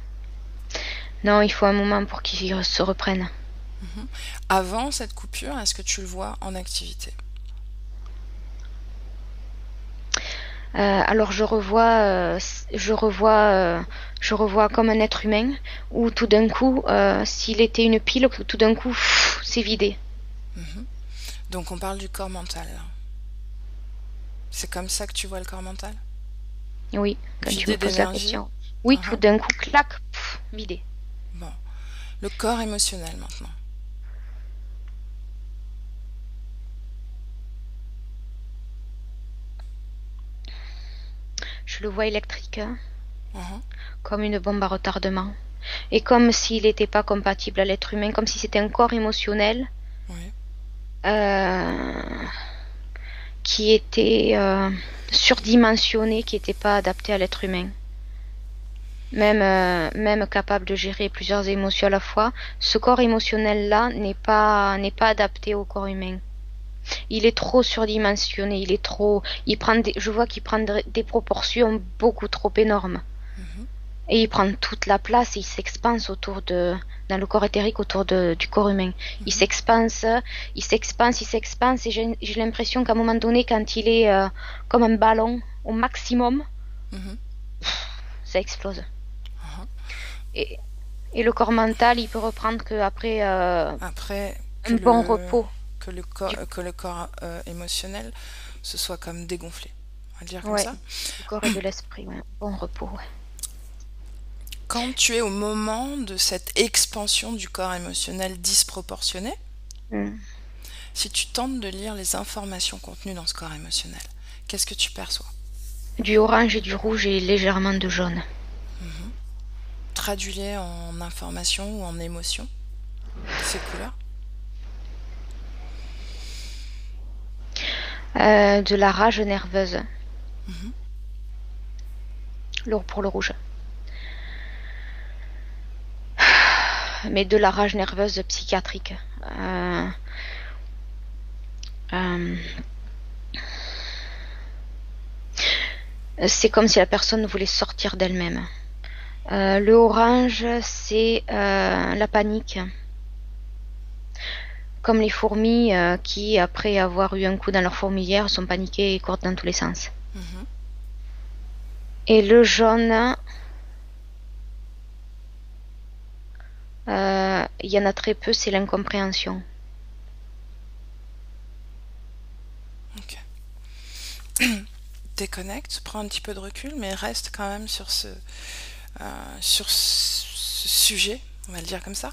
Non, il faut un moment pour qu'il se reprenne. Mhm. Avant cette coupure, est-ce que tu le vois en activité? Alors je revois comme un être humain où tout d'un coup, s'il était une pile, tout d'un coup, c'est vidé. Mhm. Donc on parle du corps mental. C'est comme ça que tu vois le corps mental? Oui, quand tu me Vidé poses la d'énergie? question. Oui, tout Mhm. d'un coup, clac, vidé. Bon. Le corps émotionnel maintenant. Je le vois électrique, hein, Mhm. comme une bombe à retardement. Et comme s'il n'était pas compatible à l'être humain, comme si c'était un corps émotionnel Oui. euh, qui était surdimensionné, qui n'était pas adapté à l'être humain. Même capable de gérer plusieurs émotions à la fois, ce corps émotionnel-là n'est pas adapté au corps humain. Il est trop surdimensionné, je vois qu'il prend des proportions beaucoup trop énormes. Mhm. Et il prend toute la place et il s'expanse dans le corps éthérique du corps humain. Il Mhm. s'expanse, il s'expanse et j'ai l'impression qu'à un moment donné, quand il est comme un ballon au maximum, Mhm. ça explose. Mhm. Et, Et le corps mental, il peut reprendre qu'après Après un bon repos du, que le corps émotionnel se soit comme dégonflé. On va le dire comme ouais, ça. du corps et de l'esprit, ouais. Bon repos, ouais. Quand tu es au moment de cette expansion du corps émotionnel disproportionnée, Mm. si tu tentes de lire les informations contenues dans ce corps émotionnel, qu'est-ce que tu perçois? Du orange et du rouge et légèrement de jaune. Traduis-les en informations ou en émotions, ces couleurs. De la rage nerveuse, pour le rouge. Mais de la rage nerveuse psychiatrique. Euh, c'est comme si la personne voulait sortir d'elle-même. Le orange, c'est la panique. Comme les fourmis qui, après avoir eu un coup dans leur fourmilière, sont paniquées et courent dans tous les sens. Mhm. Et le jaune, il y en a très peu, c'est l'incompréhension. Ok. Déconnecte, prends un petit peu de recul, mais reste quand même sur ce sujet, on va le dire comme ça.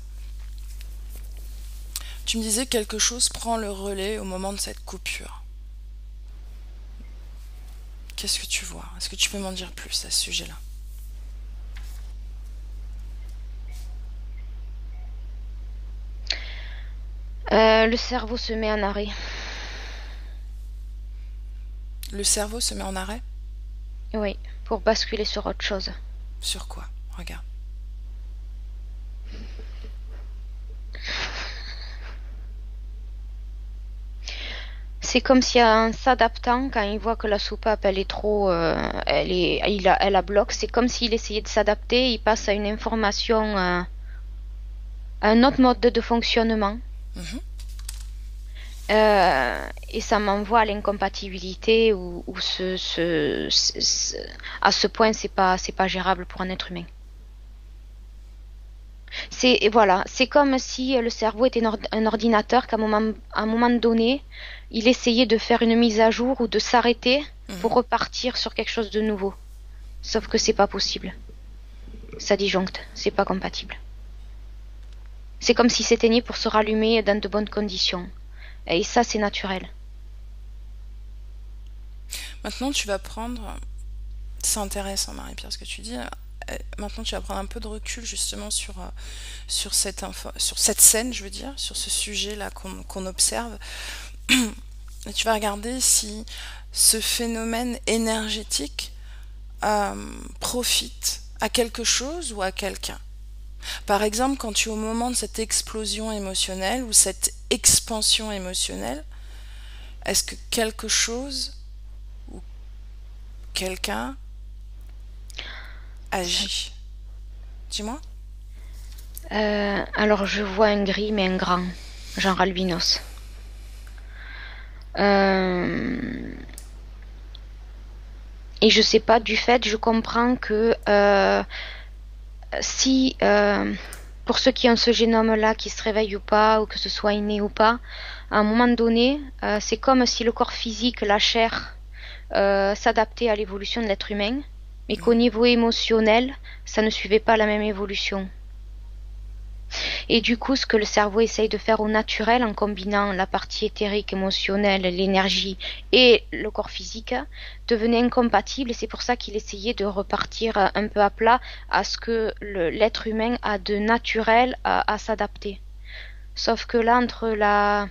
Tu me disais quelque chose prend le relais au moment de cette coupure. Qu'est-ce que tu vois? Est-ce que tu peux m'en dire plus à ce sujet-là? Le cerveau se met en arrêt. Le cerveau se met en arrêt? Oui, pour basculer sur autre chose. Sur quoi? Regarde. C'est comme si en s'adaptant, quand il voit que la soupape elle est trop, elle a bloc, c'est comme s'il essayait de s'adapter, il passe à une information, à un autre mode de fonctionnement. Mhm. Et ça m'envoie à l'incompatibilité où à ce point c'est pas gérable pour un être humain. Voilà, c'est comme si le cerveau était un ordinateur qu'à à un moment donné, il essayait de faire une mise à jour ou de s'arrêter pour Mhm. repartir sur quelque chose de nouveau. Sauf que c'est pas possible. Ça disjoncte, c'est pas compatible. C'est comme s'il s'éteignait pour se rallumer dans de bonnes conditions. Et ça, c'est naturel. Maintenant, tu vas prendre. C'est intéressant, Marie-Pierre, ce que tu dis. Maintenant, tu vas prendre un peu de recul justement sur cette scène, je veux dire, sur ce sujet-là qu'on observe. Et tu vas regarder si ce phénomène énergétique profite à quelque chose ou à quelqu'un. Par exemple, quand tu es au moment de cette explosion émotionnelle ou cette expansion émotionnelle, est-ce que quelque chose ou quelqu'un agit? Dis-moi. Alors, je vois un gris, mais un grand, genre albinos. Et je sais pas, du fait, je comprends que si, pour ceux qui ont ce génome-là, qui se réveillent ou pas, ou que ce soit inné ou pas, à un moment donné, c'est comme si le corps physique, la chair, s'adaptait à l'évolution de l'être humain, mais qu'au niveau émotionnel, ça ne suivait pas la même évolution. Et du coup, ce que le cerveau essaye de faire au naturel, en combinant la partie éthérique, émotionnelle, l'énergie et le corps physique, devenait incompatible. Et c'est pour ça qu'il essayait de repartir un peu à plat à ce que l'être humain a de naturel à s'adapter. Sauf que là, entre la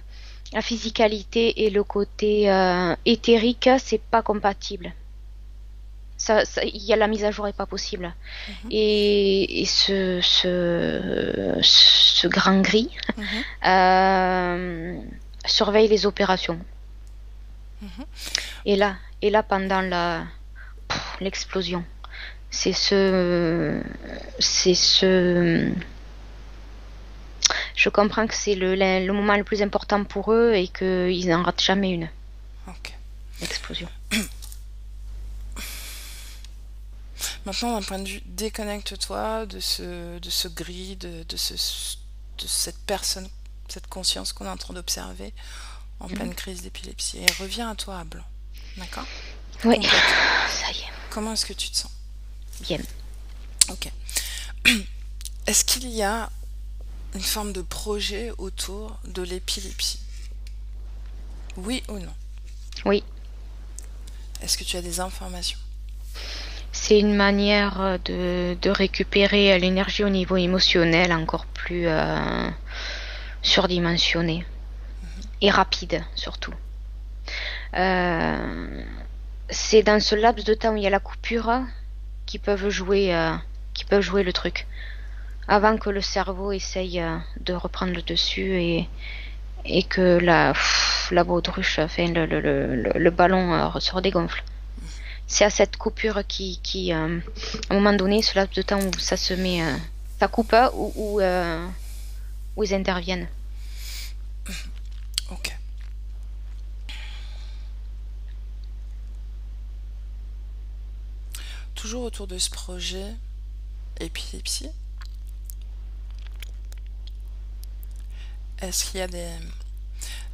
physicalité et le côté éthérique, c'est pas compatible. La mise à jour est pas possible. Mhm. Et ce grand gris Mhm. surveille les opérations. Mhm. Et là pendant l'explosion, c'est je comprends que c'est le moment le plus important pour eux et qu'ils n'en ratent jamais une, Ok. l'explosion. Maintenant, d'un point de vue, déconnecte-toi de ce gris, de cette personne, cette conscience qu'on est en train d'observer en Mhm. pleine crise d'épilepsie. Et reviens à toi à blanc. D'accord? Oui, Complètement. ça y est, Comment est-ce que tu te sens? bien. Ok. Est-ce qu'il y a une forme de projet autour de l'épilepsie? Oui ou non? Oui, Est-ce que tu as des informations? c'est une manière de récupérer l'énergie au niveau émotionnel encore plus surdimensionné et rapide surtout. Euh, c'est dans ce laps de temps où il y a la coupure qui peuvent jouer le truc avant que le cerveau essaye de reprendre le dessus et que la baudruche, enfin le ballon se redégonfle. C'est à cette coupure à un moment donné, ce laps de temps où ça se met, ça coupe où ils interviennent. Ok. Toujours autour de ce projet épilepsie, est-ce qu'il y a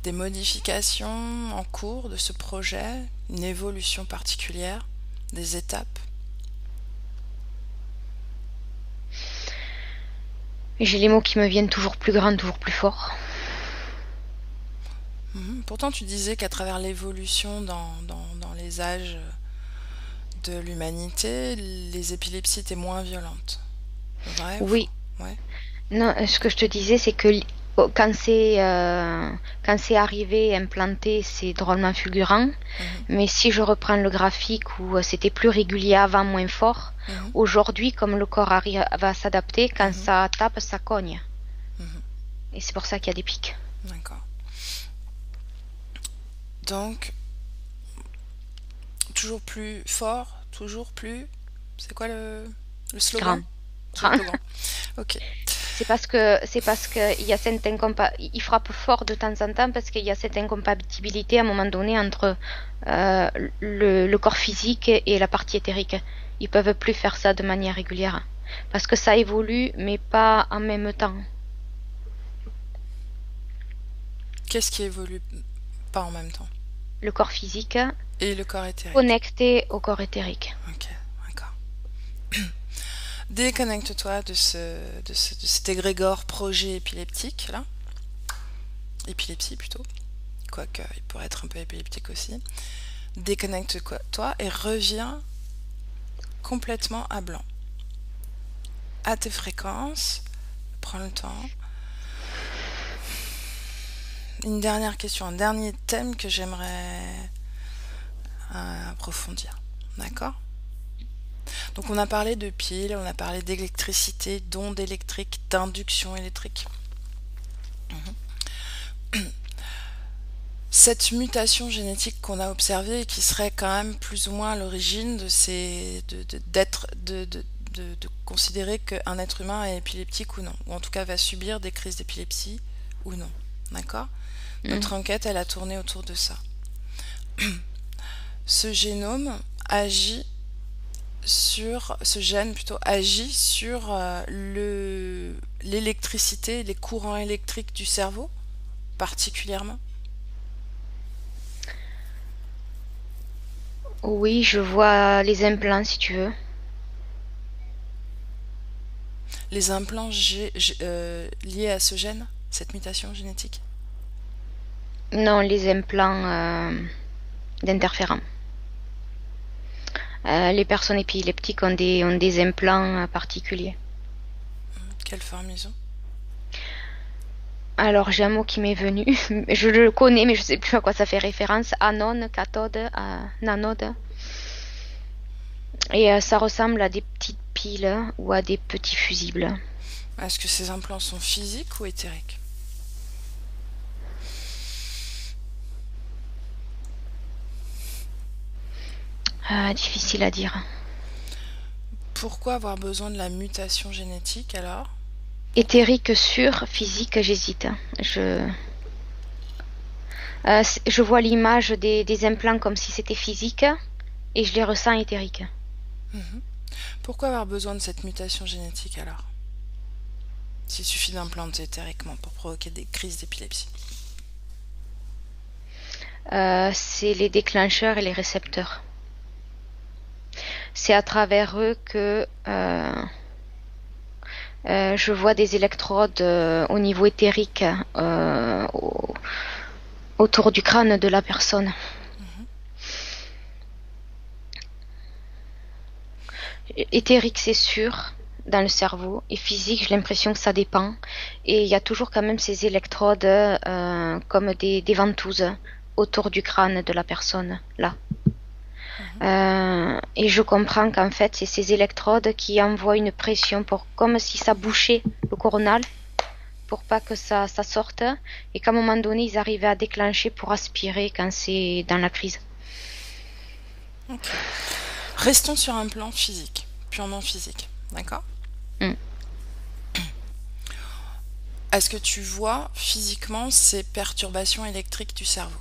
des modifications en cours de ce projet, une évolution particulière, des étapes? Et j'ai les mots qui me viennent toujours plus grands, toujours plus forts. Pourtant, tu disais qu'à travers l'évolution dans les âges de l'humanité, les épilepsies étaient moins violentes. Vrai ou faux? Oui, Ouais. non, ce que je te disais, c'est que quand c'est arrivé, implanté, c'est drôlement fulgurant. Mhm, Mais si je reprends le graphique où c'était plus régulier avant, moins fort, mhm, aujourd'hui, comme le corps va s'adapter, quand mhm, ça tape, ça cogne. mhm. Et c'est pour ça qu'il y a des pics. D'accord. Donc, toujours plus fort, toujours plus... C'est quoi le slogan? Grand. Toujours Grand. plus grand. Ok. C'est parce que il y a cette il frappe fort de temps en temps parce qu'il y a cette incompatibilité à un moment donné entre euh, le corps physique et la partie éthérique. Ils peuvent plus faire ça de manière régulière parce que ça évolue mais pas en même temps. Qu'est-ce qui évolue pas en même temps? Le corps physique Et le corps éthérique. connecté au corps éthérique. Ok, d'accord. Déconnecte-toi de cet égrégore projet épileptique, là. Épilepsie plutôt. Quoique, il pourrait être un peu épileptique aussi. Déconnecte-toi et reviens complètement à blanc. À tes fréquences. Prends le temps. Une dernière question, un dernier thème que j'aimerais approfondir. D'accord? Donc on a parlé de piles, on a parlé d'électricité, d'ondes électriques, d'induction électrique. Cette mutation génétique qu'on a observée et qui serait quand même plus ou moins à l'origine de ces de considérer qu'un être humain est épileptique ou non, ou en tout cas va subir des crises d'épilepsie ou non. D'accord? Mm. Notre enquête, elle a tourné autour de ça. Ce gène plutôt agit sur l'électricité, les courants électriques du cerveau, particulièrement. Oui, je vois les implants si tu veux. Les implants liés à ce gène, cette mutation génétique. Non, les implants d'interférents. Les personnes épileptiques ont des implants particuliers. Quelle forme ils ont? Alors, j'ai un mot qui m'est venu. Je le connais, mais je ne sais plus à quoi ça fait référence. Anode, cathode, nanode. Et ça ressemble à des petites piles ou à des petits fusibles. Est-ce que ces implants sont physiques ou éthériques? Difficile à dire. Pourquoi avoir besoin de la mutation génétique alors? Éthérique sur physique, j'hésite. Je vois l'image des implants comme si c'était physique et je les ressens éthériques. Mhm. Pourquoi avoir besoin de cette mutation génétique alors? S'il suffit d'implanter éthériquement pour provoquer des crises d'épilepsie. C'est les déclencheurs et les récepteurs. C'est à travers eux que je vois des électrodes au niveau éthérique autour du crâne de la personne. Éthérique, c'est sûr, dans le cerveau, et physique, j'ai l'impression que ça dépend. Et il y a toujours quand même ces électrodes comme des ventouses autour du crâne de la personne, là. Et je comprends qu'en fait, c'est ces électrodes qui envoient une pression comme si ça bouchait le coronal pour pas que ça sorte, et qu'à un moment donné, ils arrivaient à déclencher pour aspirer quand c'est dans la crise. Ok. Restons sur un plan physique, purement physique, d'accord? Est-ce que tu vois physiquement ces perturbations électriques du cerveau?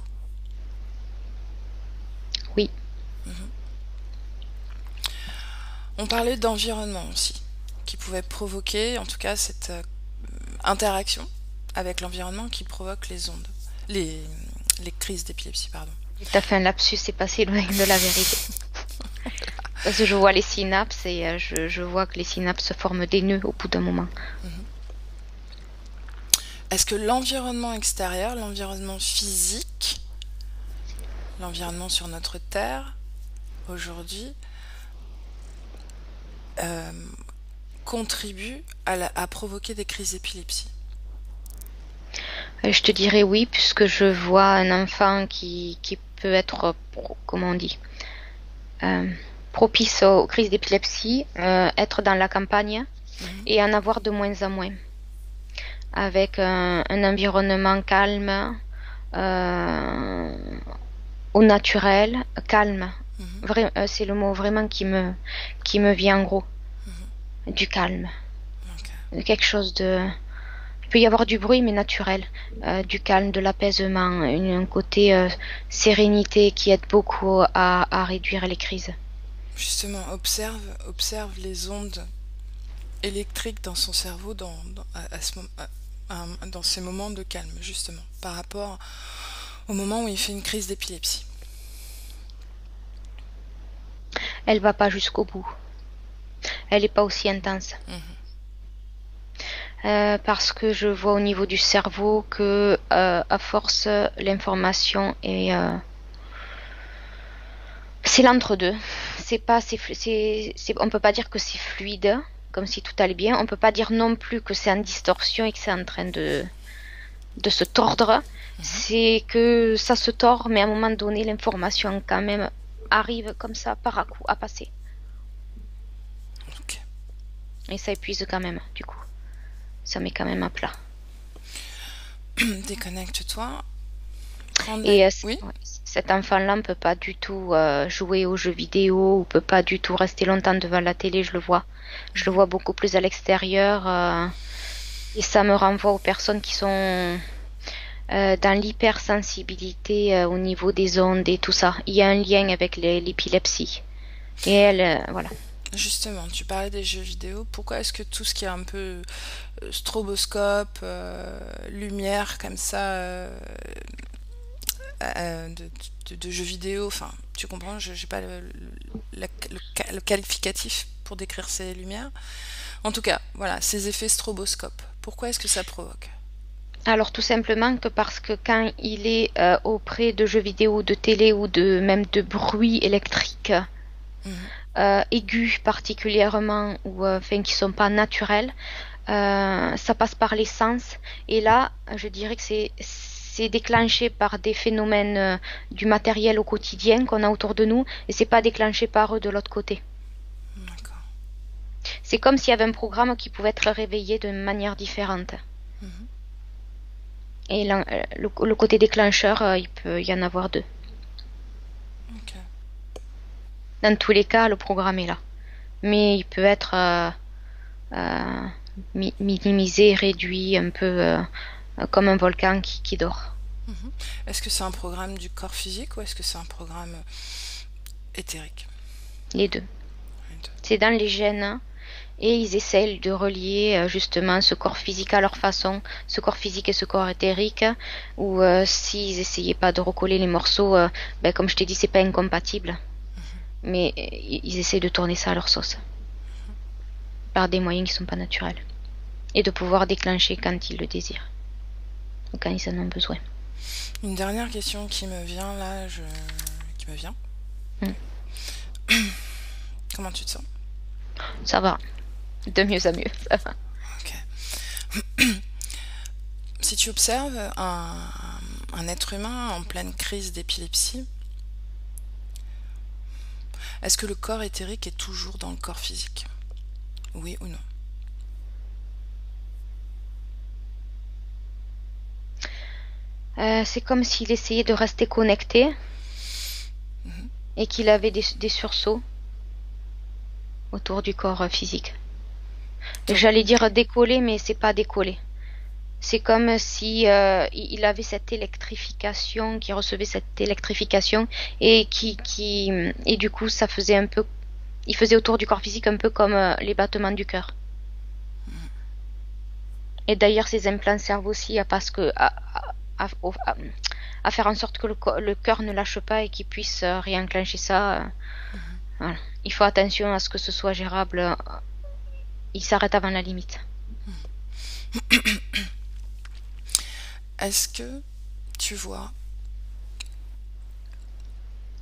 Oui. On parlait d'environnement aussi, qui pouvait provoquer, en tout cas, cette interaction avec l'environnement qui provoque les ondes, les crises d'épilepsie, pardon. T'as fait un lapsus, c'est passé loin de la vérité. Parce que je vois les synapses et je vois que les synapses se forment des nœuds au bout d'un moment. Est-ce que l'environnement extérieur, l'environnement physique, l'environnement sur notre Terre, aujourd'hui, contribue à provoquer des crises d'épilepsie? Je te dirais oui, puisque je vois un enfant qui peut être, comment on dit, propice aux crises d'épilepsie, être dans la campagne et en avoir de moins en moins. Avec un environnement calme, au naturel, calme. C'est le mot vraiment qui me vient en gros. Du calme. Okay. Quelque chose de... Il peut y avoir du bruit mais naturel. Du calme, de l'apaisement, un côté sérénité qui aide beaucoup à réduire les crises. Justement, observe les ondes électriques dans son cerveau dans ces moments de calme, justement, par rapport au moment où il fait une crise d'épilepsie. Elle va pas jusqu'au bout. Elle n'est pas aussi intense. Parce que je vois au niveau du cerveau que à force l'information est c'est l'entre-deux. On peut pas dire que c'est fluide, comme si tout allait bien. On peut pas dire non plus que c'est en distorsion et que c'est en train de se tordre. C'est que ça se tord, mais à un moment donné, l'information quand même arrive comme ça par à coup à passer. Okay. Et ça épuise quand même, du coup. Ça met quand même à plat. Déconnecte-toi. Et oui. Cet enfant-là ne peut pas du tout jouer aux jeux vidéo, ou peut pas du tout rester longtemps devant la télé, je le vois. Je le vois beaucoup plus à l'extérieur. Et ça me renvoie aux personnes qui sont dans l'hypersensibilité au niveau des ondes et tout ça. Il y a un lien avec l'épilepsie. Et elle, voilà. Justement, tu parlais des jeux vidéo. Pourquoi est-ce que tout ce qui est un peu stroboscope, lumière comme ça, de jeux vidéo, enfin, tu comprends, je n'ai pas le qualificatif pour décrire ces lumières. En tout cas, voilà, ces effets stroboscope. Pourquoi est-ce que ça provoque? Alors tout simplement que parce que quand il est auprès de jeux vidéo, de télé ou même de bruits électriques aigus particulièrement ou qui sont pas naturels, ça passe par les sens. Et là, je dirais que c'est déclenché par des phénomènes du matériel au quotidien qu'on a autour de nous et c'est pas déclenché par eux de l'autre côté. D'accord. C'est comme s'il y avait un programme qui pouvait être réveillé de manière différente. Et le côté déclencheur, il peut y en avoir deux. Okay. Dans tous les cas, le programme est là. Mais il peut être minimisé, réduit, un peu comme un volcan qui dort. Est-ce que c'est un programme du corps physique ou est-ce que c'est un programme éthérique? Les deux. Les C'est dans les gènes. Et ils essayent de relier justement ce corps physique à leur façon, ce corps physique et ce corps éthérique, ou s'ils essayaient pas de recoller les morceaux, comme je t'ai dit, c'est pas incompatible, mais ils essayent de tourner ça à leur sauce, par des moyens qui sont pas naturels, et de pouvoir déclencher quand ils le désirent, ou quand ils en ont besoin. Une dernière question qui me vient là, qui me vient. Comment tu te sens? Ça va. De mieux à mieux, ça va. Ok. Si tu observes un être humain en pleine crise d'épilepsie, est-ce que le corps éthérique est toujours dans le corps physique? Oui ou non? C'est comme s'il essayait de rester connecté et qu'il avait des sursauts autour du corps physique. J'allais dire décoller, mais c'est pas décoller. C'est comme si il avait cette électrification, qui recevait cette électrification et et du coup ça faisait un peu, il faisait autour du corps physique un peu comme les battements du cœur. Et d'ailleurs ces implants servent aussi à parce que à faire en sorte que le cœur ne lâche pas et qu'il puisse réenclencher ça. Voilà. Il faut attention à ce que ce soit gérable. Il s'arrête avant la limite. Est-ce que tu vois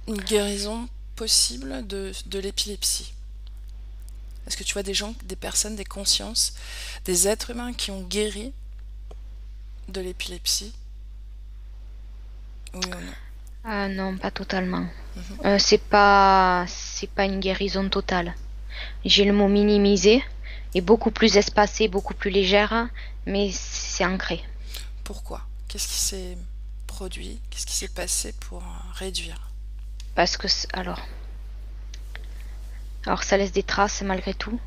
une guérison possible de l'épilepsie? Est-ce que tu vois des gens, des personnes, des consciences, des êtres humains qui ont guéri de l'épilepsie? Oui ou non? Ah non, pas totalement. C'est pas une guérison totale. J'ai le mot minimisé et beaucoup plus espacé, beaucoup plus légère, mais c'est ancré. Pourquoi? Qu'est-ce qui s'est produit? Qu'est-ce qui s'est passé pour réduire? Parce que alors ça laisse des traces malgré tout.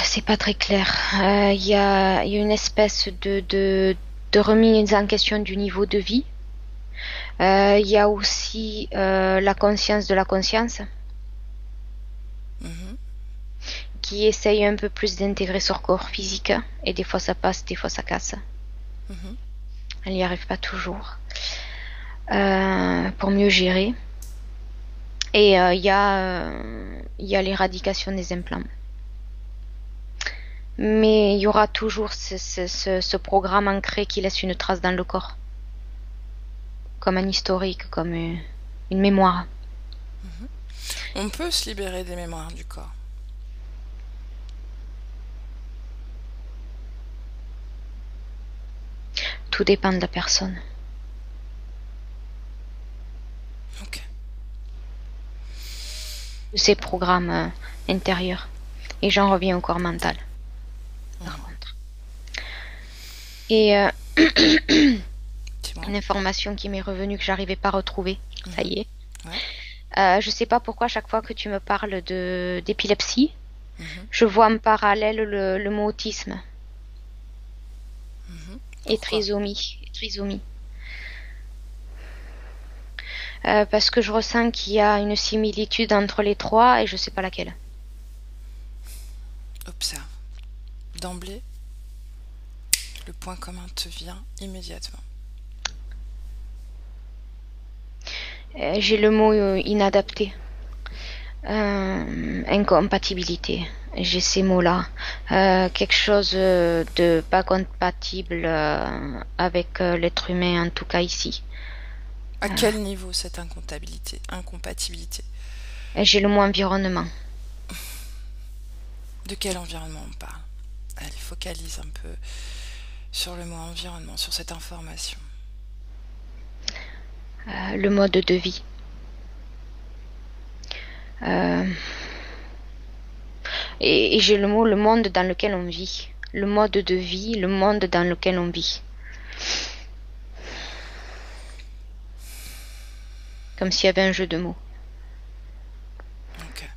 C'est pas très clair. Il y a une espèce de remise en question du niveau de vie. Il y a aussi la conscience de la conscience qui essaye un peu plus d'intégrer son corps physique. Et des fois ça passe, des fois ça casse. Elle n'y arrive pas toujours. Pour mieux gérer. Et il y a l'éradication des implants. Mais il y aura toujours ce programme ancré qui laisse une trace dans le corps. Comme un historique, comme une mémoire. On peut se libérer des mémoires du corps. Tout dépend de la personne. Ok. De ses programmes intérieurs. Et j'en reviens au corps mental. Par contre. Et une information qui m'est revenue que j'arrivais pas à retrouver. Ça y est. Ouais. Je sais pas pourquoi chaque fois que tu me parles d'épilepsie, je vois en parallèle le mot autisme. Et trisomie. Parce que je ressens qu'il y a une similitude entre les trois et je sais pas laquelle. Observe. D'emblée, le point commun te vient immédiatement. J'ai le mot inadapté. Incompatibilité. J'ai ces mots-là. Quelque chose de pas compatible avec l'être humain, en tout cas ici. À quel niveau cette incompatibilité? J'ai le mot environnement. De quel environnement on parle? Allez, focalise un peu sur le mot environnement, sur cette information. Le mode de vie. Et j'ai le mot le monde dans lequel on vit. Le mode de vie, le monde dans lequel on vit. Comme s'il y avait un jeu de mots. Ok.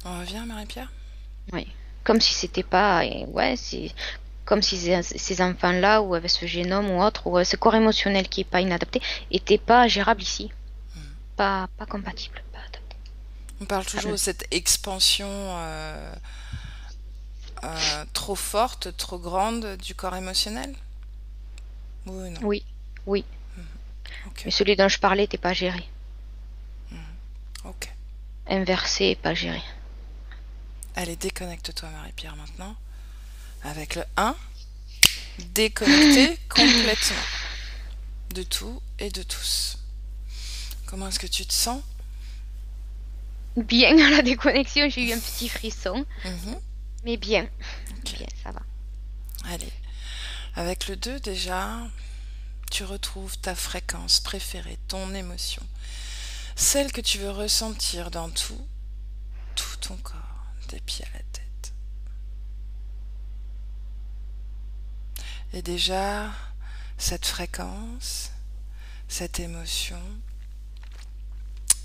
On revient, Marie-Pierre? Oui. Comme si c'était pas, ouais, c'est comme si ces enfants-là, ou avec ce génome ou autre, ou ce corps émotionnel qui est pas inadapté, était pas gérable ici, pas compatible, pas adapté. On parle toujours de cette expansion trop forte, trop grande du corps émotionnel? Oui, non. Oui, oui. Ok, Mais celui dont je parlais n'était pas géré. ok. Inversé, pas géré. Allez, déconnecte-toi, Marie-Pierre, maintenant. Avec le 1, déconnecté complètement de tout et de tous. Comment est-ce que tu te sens? Bien à la déconnexion, j'ai eu un petit frisson, Mhm. mais bien. Ok. Bien, ça va. Allez. Avec le 2, déjà, tu retrouves ta fréquence préférée, ton émotion. Celle que tu veux ressentir dans tout ton corps, des pieds à la tête. Et déjà, cette fréquence, cette émotion,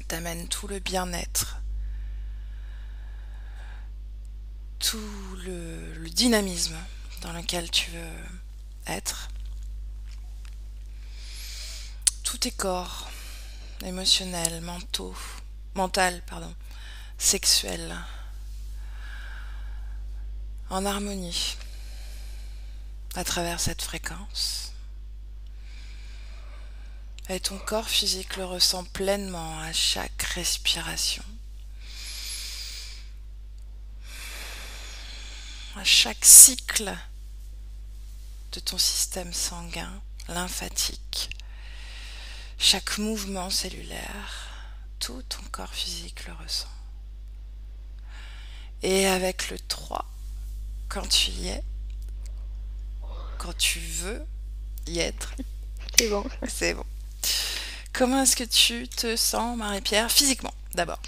t'amène tout le bien-être, tout le dynamisme dans lequel tu veux être. Tous tes corps, émotionnels, mental, pardon, sexuels, en harmonie à travers cette fréquence. Et ton corps physique le ressent pleinement à chaque respiration, à chaque cycle de ton système sanguin, lymphatique, chaque mouvement cellulaire, tout ton corps physique le ressent. Et avec le 3, quand tu y es, quand tu veux y être, C'est bon. c'est bon. Comment est-ce que tu te sens, Marie-Pierre, physiquement, d'abord?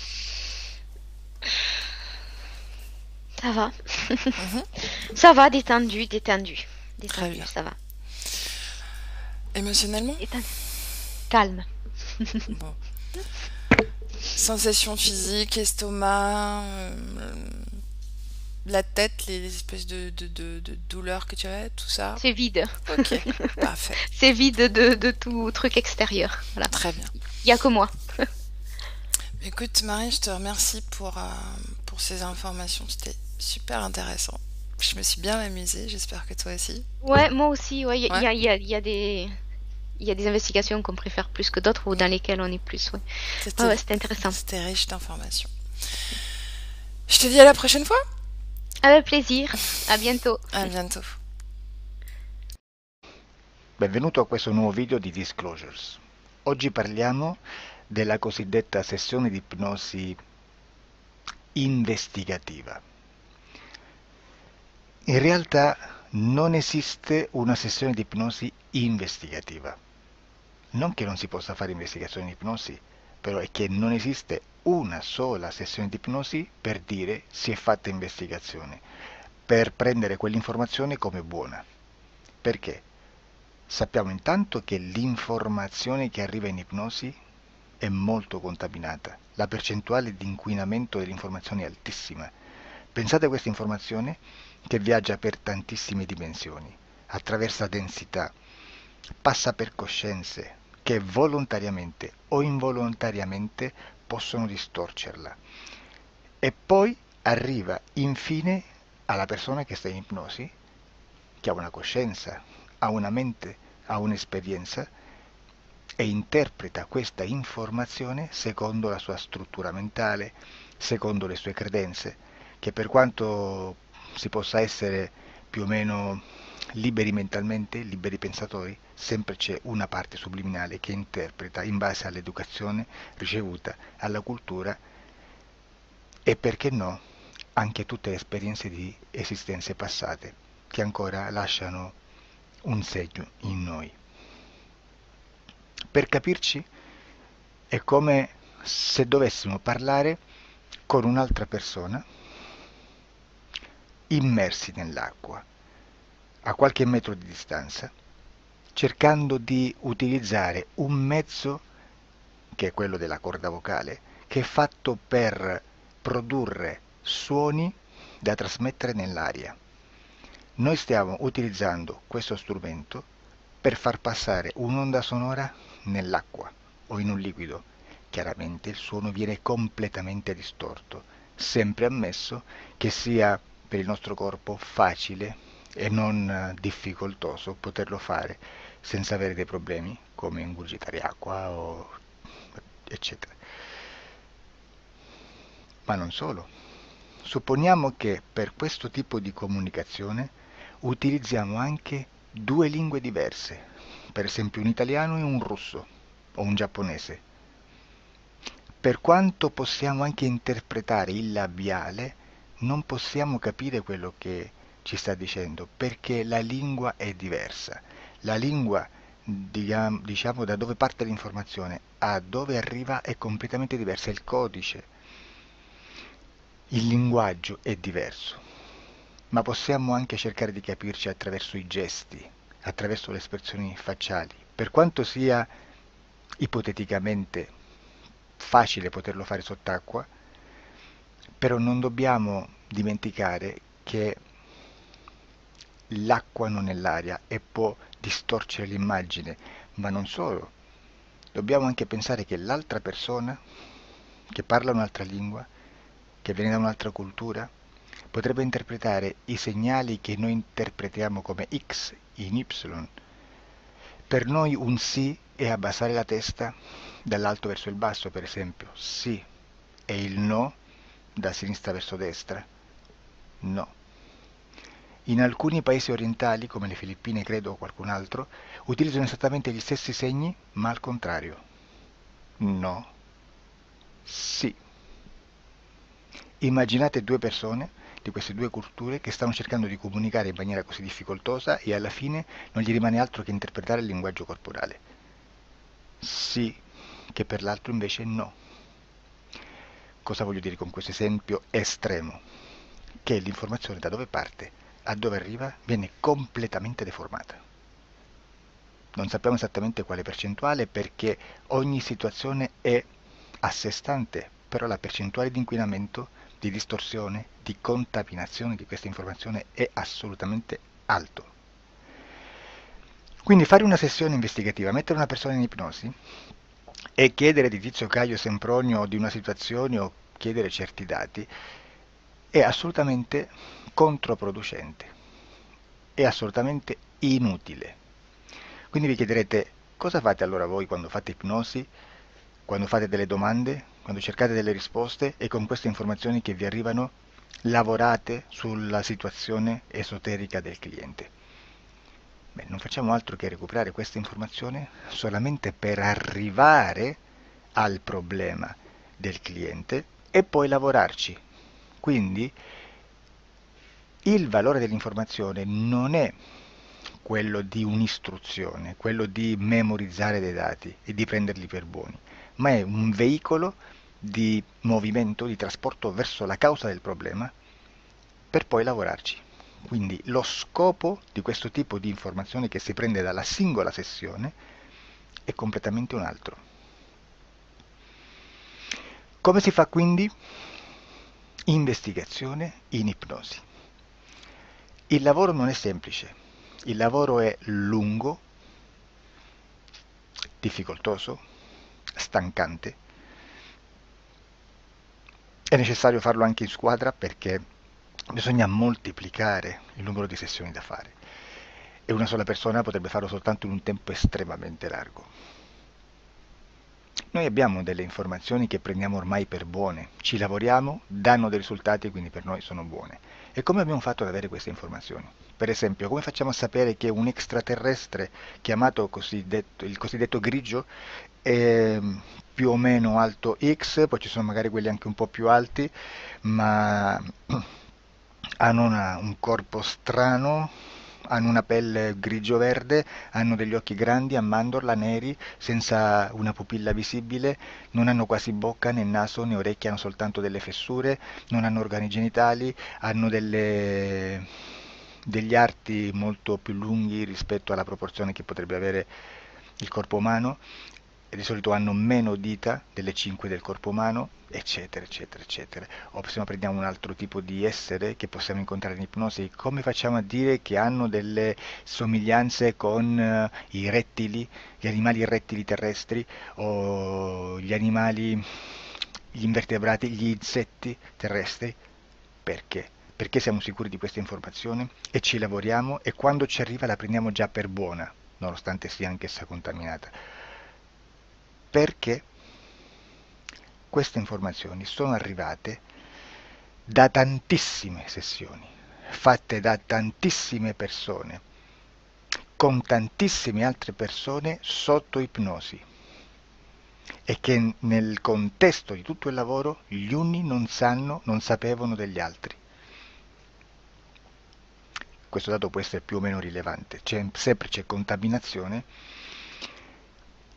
Ça va. Mhm. Ça va, détendu, détendu. Très Détendu, bien. ça va. Émotionnellement? Détendu. Calme. Bon. Sensations physiques, estomac, la tête, les espèces de douleurs que tu as, tout ça? C'est vide. Ok, parfait. C'est vide de tout truc extérieur. Voilà. Très bien. Il n'y a que moi. Écoute, Marie, je te remercie pour ces informations. C'était super intéressant. Je me suis bien amusée, j'espère que toi aussi. Ouais, moi aussi. Ouais, Ouais, il y a des investigations qu'on préfère plus que d'autres ou dans lesquelles on est plus. Ouais, c'était c'était intéressant. c'était riche d'informations. Je te dis à la prochaine fois. Avec plaisir. À bientôt. À bientôt. Benvenuto a questo nuovo video di Disclosures. Oggi parliamo della cosiddetta sessione di ipnosi investigativa. In realtà non esiste una sessione di ipnosi investigativa. Non che non si possa fare investigazione di ipnosi, però è che non esiste una sola sessione di ipnosi per dire si è fatta investigazione, per prendere quell'informazione come buona. Perché? Sappiamo intanto che l'informazione che arriva in ipnosi è molto contaminata, la percentuale di inquinamento dell'informazione è altissima. Pensate a questa informazione che viaggia per tantissime dimensioni, attraversa densità, passa per coscienze che volontariamente o involontariamente possono distorcerla e poi arriva infine alla persona che sta in ipnosi, che ha una coscienza, ha una mente, ha un'esperienza e interpreta questa informazione secondo la sua struttura mentale, secondo le sue credenze, che per quanto si possa essere più o meno liberi mentalmente, liberi pensatori, sempre c'è una parte subliminale che interpreta in base all'educazione ricevuta, alla cultura e perché no, anche tutte le esperienze di esistenze passate che ancora lasciano un segno in noi. Per capirci, è come se dovessimo parlare con un'altra persona immersi nell'acqua, a qualche metro di distanza, cercando di utilizzare un mezzo, che è quello della corda vocale, che è fatto per produrre suoni da trasmettere nell'aria. Noi stiamo utilizzando questo strumento per far passare un'onda sonora nell'acqua o in un liquido. Chiaramente il suono viene completamente distorto, sempre ammesso che sia per il nostro corpo facile e non difficoltoso poterlo fare senza avere dei problemi come ingurgitare acqua o eccetera. Ma non solo. Supponiamo che per questo tipo di comunicazione utilizziamo anche due lingue diverse, per esempio un italiano e un russo o un giapponese. Per quanto possiamo anche interpretare il labiale, non possiamo capire quello che ci sta dicendo, perché la lingua è diversa. La lingua, diciamo, da dove parte l'informazione a dove arriva è completamente diversa, il codice, il linguaggio è diverso. Ma possiamo anche cercare di capirci attraverso i gesti, attraverso le espressioni facciali. Per quanto sia ipoteticamente facile poterlo fare sott'acqua, però non dobbiamo dimenticare che l'acqua non è l'aria e può distorcere l'immagine, ma non solo. Dobbiamo anche pensare che l'altra persona, che parla un'altra lingua, che viene da un'altra cultura, potrebbe interpretare i segnali che noi interpretiamo come X in Y. Per noi un sì è abbassare la testa dall'alto verso il basso, per esempio, sì, e il no da sinistra verso destra, no. In alcuni paesi orientali, come le Filippine credo o qualcun altro, utilizzano esattamente gli stessi segni, ma al contrario. No, sì. Immaginate due persone di queste due culture che stanno cercando di comunicare in maniera così difficoltosa e alla fine non gli rimane altro che interpretare il linguaggio corporale. Sì, che per l'altro invece no. Cosa voglio dire con questo esempio estremo? Che l'informazione da dove parte a dove arriva viene completamente deformata. Non sappiamo esattamente quale percentuale perché ogni situazione è a sé stante, però la percentuale di inquinamento, di distorsione, di contaminazione di questa informazione è assolutamente alto. Quindi fare una sessione investigativa, mettere una persona in ipnosi e chiedere di Tizio Caio Sempronio di una situazione o chiedere certi dati è assolutamente controproducente, è assolutamente inutile. Quindi vi chiederete cosa fate allora voi quando fate ipnosi, quando fate delle domande, quando cercate delle risposte e con queste informazioni che vi arrivano lavorate sulla situazione esoterica del cliente. Beh, non facciamo altro che recuperare questa informazione solamente per arrivare al problema del cliente e poi lavorarci. Quindi il valore dell'informazione non è quello di un'istruzione, quello di memorizzare dei dati e di prenderli per buoni, ma è un veicolo di movimento, di trasporto verso la causa del problema per poi lavorarci. Quindi lo scopo di questo tipo di informazione che si prende dalla singola sessione è completamente un altro. Come si fa quindi? Investigazione in ipnosi. Il lavoro non è semplice, il lavoro è lungo, difficoltoso, stancante. È necessario farlo anche in squadra perché bisogna moltiplicare il numero di sessioni da fare e una sola persona potrebbe farlo soltanto in un tempo estremamente largo. Noi abbiamo delle informazioni che prendiamo ormai per buone, ci lavoriamo, danno dei risultati e quindi per noi sono buone. E come abbiamo fatto ad avere queste informazioni? Per esempio, come facciamo a sapere che un extraterrestre chiamato il cosiddetto grigio è più o meno alto X, poi ci sono magari quelli anche un po' più alti, ma hanno un corpo strano, hanno una pelle grigio-verde, hanno degli occhi grandi a mandorla neri, senza una pupilla visibile, non hanno quasi bocca né naso né orecchie, hanno soltanto delle fessure, non hanno organi genitali, hanno degli arti molto più lunghi rispetto alla proporzione che potrebbe avere il corpo umano e di solito hanno meno dita delle 5 del corpo umano, eccetera, eccetera, eccetera. O se no prendiamo un altro tipo di essere che possiamo incontrare in ipnosi, come facciamo a dire che hanno delle somiglianze con i rettili, gli animali rettili terrestri o gli animali, gli invertebrati, gli insetti terrestri? Perché? Perché siamo sicuri di questa informazione e ci lavoriamo e quando ci arriva la prendiamo già per buona, nonostante sia anch'essa contaminata. Perché queste informazioni sono arrivate da tantissime sessioni, fatte da tantissime persone, con tantissime altre persone sotto ipnosi e che nel contesto di tutto il lavoro gli uni non sanno, non sapevano degli altri. Questo dato può essere più o meno rilevante, sempre c'è contaminazione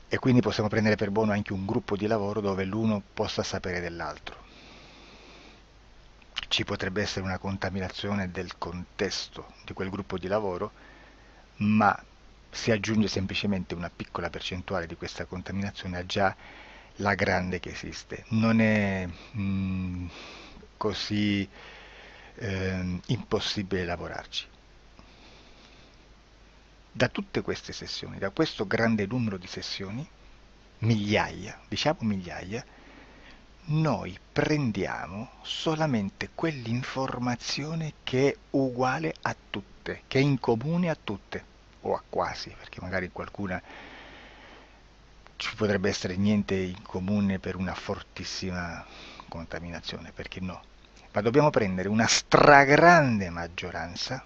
e quindi possiamo prendere per buono anche un gruppo di lavoro dove l'uno possa sapere dell'altro. Ci potrebbe essere una contaminazione del contesto di quel gruppo di lavoro, ma si aggiunge semplicemente una piccola percentuale di questa contaminazione a già la grande che esiste. Non è così impossibile lavorarci. Da tutte queste sessioni, da questo grande numero di sessioni, migliaia, diciamo migliaia, noi prendiamo solamente quell'informazione che è uguale a tutte, che è in comune a tutte, o a quasi, perché magari qualcuna ci potrebbe essere niente in comune per una fortissima contaminazione, perché no? Ma dobbiamo prendere una stragrande maggioranza,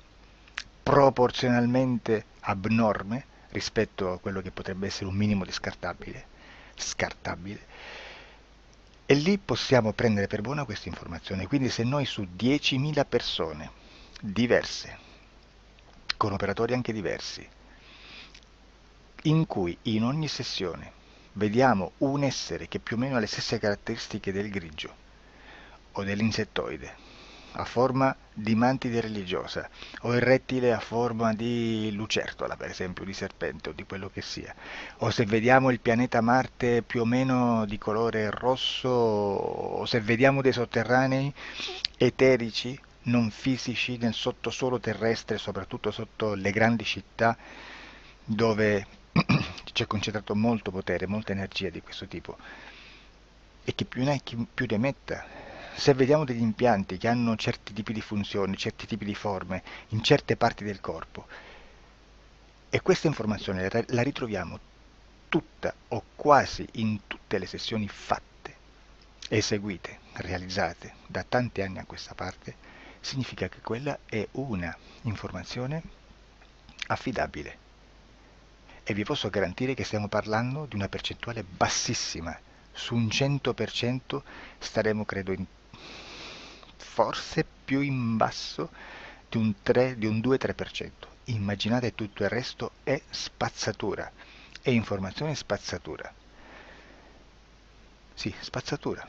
proporzionalmente abnorme rispetto a quello che potrebbe essere un minimo di scartabile, e lì possiamo prendere per buona questa informazione. Quindi se noi su 10.000 persone diverse, con operatori anche diversi, in cui in ogni sessione vediamo un essere che più o meno ha le stesse caratteristiche del grigio o dell'insettoide, a forma di mantide religiosa, o il rettile a forma di lucertola, per esempio, di serpente o di quello che sia, o se vediamo il pianeta Marte più o meno di colore rosso, o se vediamo dei sotterranei eterici, non fisici, nel sottosuolo terrestre, soprattutto sotto le grandi città, dove c'è concentrato molto potere, molta energia di questo tipo, e chi più ne ha chi più ne metta. Se vediamo degli impianti che hanno certi tipi di funzioni, certi tipi di forme in certe parti del corpo, e questa informazione la ritroviamo tutta o quasi in tutte le sessioni fatte, eseguite, realizzate da tanti anni a questa parte, significa che quella è una informazione affidabile. E vi posso garantire che stiamo parlando di una percentuale bassissima. Su un 100% staremo, credo, forse più in basso di un 2-3%. Immaginate, tutto il resto è spazzatura, è informazione spazzatura. Sì, spazzatura.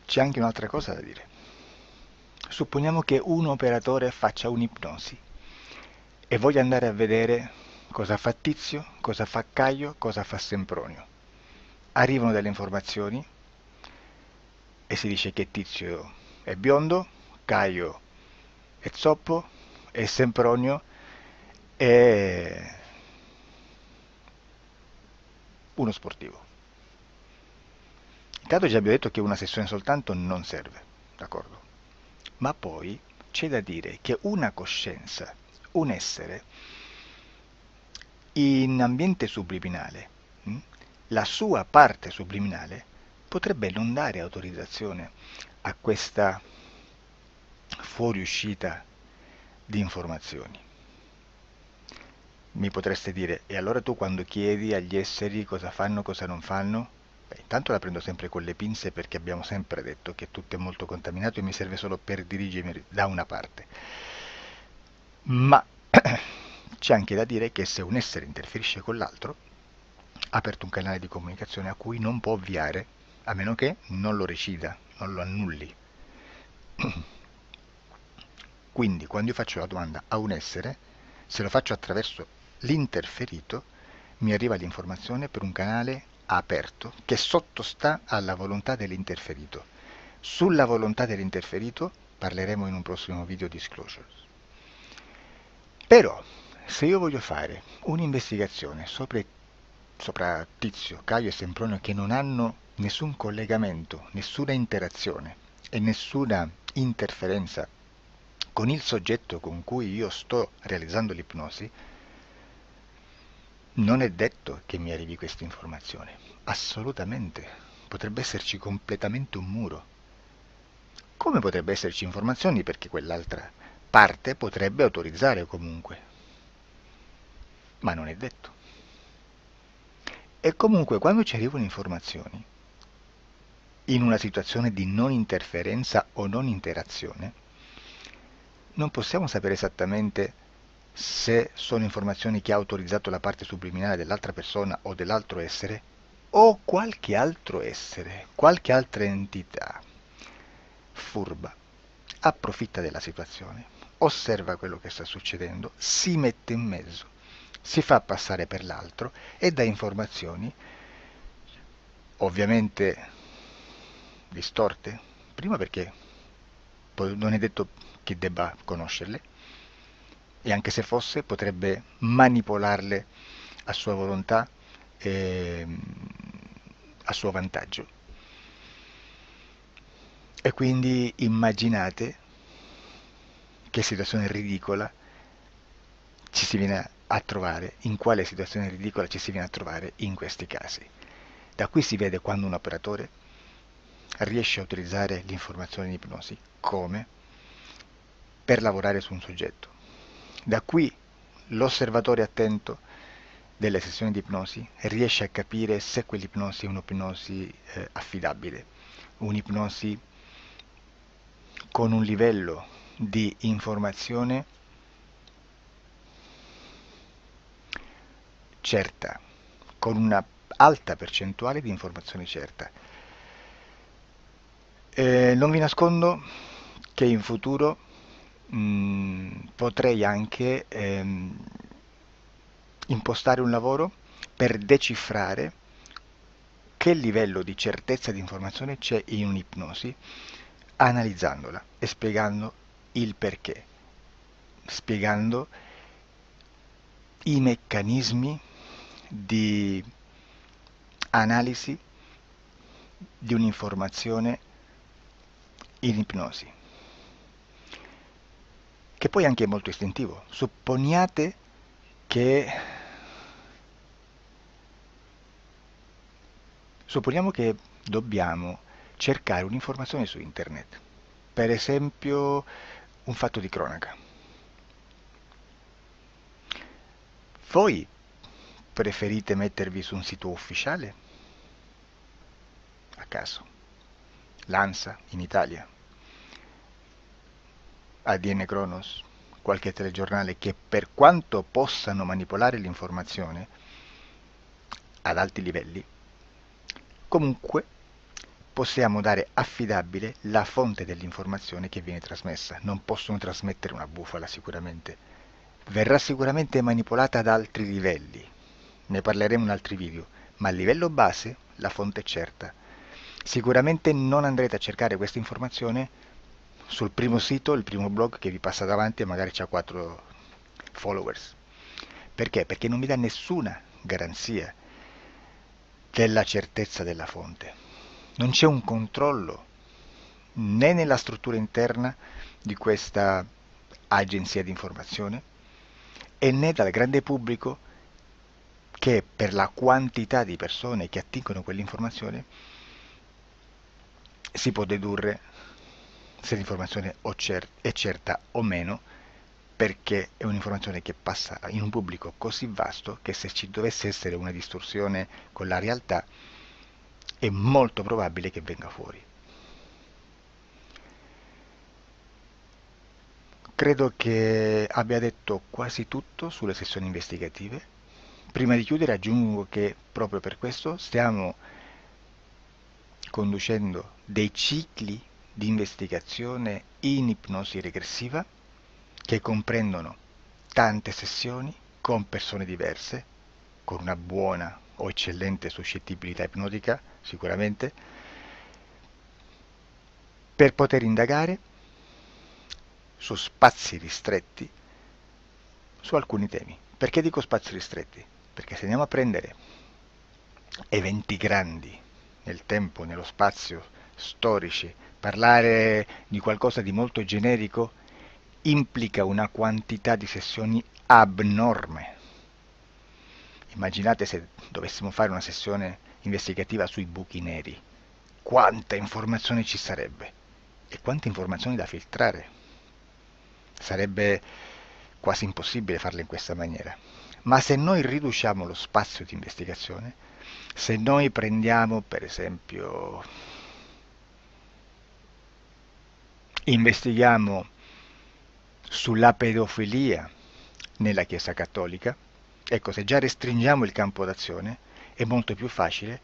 C'è anche un'altra cosa da dire. Supponiamo che un operatore faccia un'ipnosi e voglia andare a vedere cosa fa Tizio, cosa fa Caio, cosa fa Sempronio. Arrivano delle informazioni e si dice che Tizio è biondo, Caio è zoppo e Sempronio è uno sportivo. Intanto già abbiamo detto che una sessione soltanto non serve, d'accordo? Ma poi c'è da dire che una coscienza, un essere, in ambiente subliminale, la sua parte subliminale potrebbe non dare autorizzazione a questa fuoriuscita di informazioni. Mi potreste dire, e allora tu quando chiedi agli esseri cosa fanno, cosa non fanno? Beh, intanto la prendo sempre con le pinze perché abbiamo sempre detto che tutto è molto contaminato e mi serve solo per dirigermi da una parte. Ma c'è anche da dire che se un essere interferisce con l'altro, ha aperto un canale di comunicazione a cui non può ovviare, a meno che non lo recida, non lo annulli. Quindi quando io faccio la domanda a un essere, se lo faccio attraverso l'interferito, mi arriva l'informazione per un canale aperto che sottostà alla volontà dell'interferito. Sulla volontà dell'interferito parleremo in un prossimo video disclosures. Però, se io voglio fare un'investigazione sopra Tizio, Caio e Sempronio che non hanno nessun collegamento, nessuna interazione e nessuna interferenza con il soggetto con cui io sto realizzando l'ipnosi, non è detto che mi arrivi questa informazione. Assolutamente. Potrebbe esserci completamente un muro. Come potrebbe esserci informazioni perché quell'altra parte potrebbe autorizzare comunque. Ma non è detto. E comunque quando ci arrivano informazioni, in una situazione di non interferenza o non interazione, non possiamo sapere esattamente se sono informazioni che ha autorizzato la parte subliminale dell'altra persona o dell'altro essere, o qualche altro essere, qualche altra entità furba, approfitta della situazione, osserva quello che sta succedendo, si mette in mezzo, si fa passare per l'altro e dà informazioni, ovviamente distorte, prima perché non è detto che debba conoscerle, e anche se fosse potrebbe manipolarle a sua volontà e a suo vantaggio. E quindi immaginate che situazione ridicola ci si viene a trovare, in quale situazione ridicola ci si viene a trovare in questi casi. Da qui si vede quando un operatore riesce a utilizzare l'informazione in ipnosi come per lavorare su un soggetto. Da qui l'osservatore attento delle sessioni di ipnosi riesce a capire se quell'ipnosi è un'ipnosi affidabile, un'ipnosi con un livello di informazione certa, con una alta percentuale di informazione certa. Non vi nascondo che in futuro potrei anche impostare un lavoro per decifrare che livello di certezza di informazione c'è in un'ipnosi, analizzandola e spiegando il perché, spiegando i meccanismi di analisi di un'informazione in ipnosi, che poi anche è molto istintivo. Supponiamo che dobbiamo cercare un'informazione su internet, per esempio un fatto di cronaca. Voi preferite mettervi su un sito ufficiale? A caso. L'ANSA in Italia, ADN Kronos, qualche telegiornale che per quanto possano manipolare l'informazione ad alti livelli, comunque possiamo dare affidabile la fonte dell'informazione che viene trasmessa. Non possono trasmettere una bufala sicuramente. Verrà sicuramente manipolata ad altri livelli. Ne parleremo in altri video, ma a livello base la fonte è certa. Sicuramente non andrete a cercare questa informazione sul primo sito, il primo blog che vi passa davanti e magari c'ha 4 followers. Perché? Perché non vi dà nessuna garanzia della certezza della fonte. Non c'è un controllo né nella struttura interna di questa agenzia di informazione e né dal grande pubblico che per la quantità di persone che attingono quell'informazione si può dedurre se l'informazione è certa o meno, perché è un'informazione che passa in un pubblico così vasto che se ci dovesse essere una distorsione con la realtà è molto probabile che venga fuori. Credo che abbia detto quasi tutto sulle sessioni investigative. Prima di chiudere aggiungo che proprio per questo stiamo conducendo dei cicli di investigazione in ipnosi regressiva che comprendono tante sessioni con persone diverse, con una buona o eccellente suscettibilità ipnotica, sicuramente, per poter indagare su spazi ristretti su alcuni temi. Perché dico spazi ristretti? Perché se andiamo a prendere eventi grandi nel tempo, nello spazio, storici, parlare di qualcosa di molto generico implica una quantità di sessioni abnorme. Immaginate se dovessimo fare una sessione investigativa sui buchi neri, quanta informazione ci sarebbe e quante informazioni da filtrare. Sarebbe quasi impossibile farlo in questa maniera. Ma se noi riduciamo lo spazio di investigazione, se noi prendiamo per esempio, investighiamo sulla pedofilia nella Chiesa Cattolica, ecco, se già restringiamo il campo d'azione, è molto più facile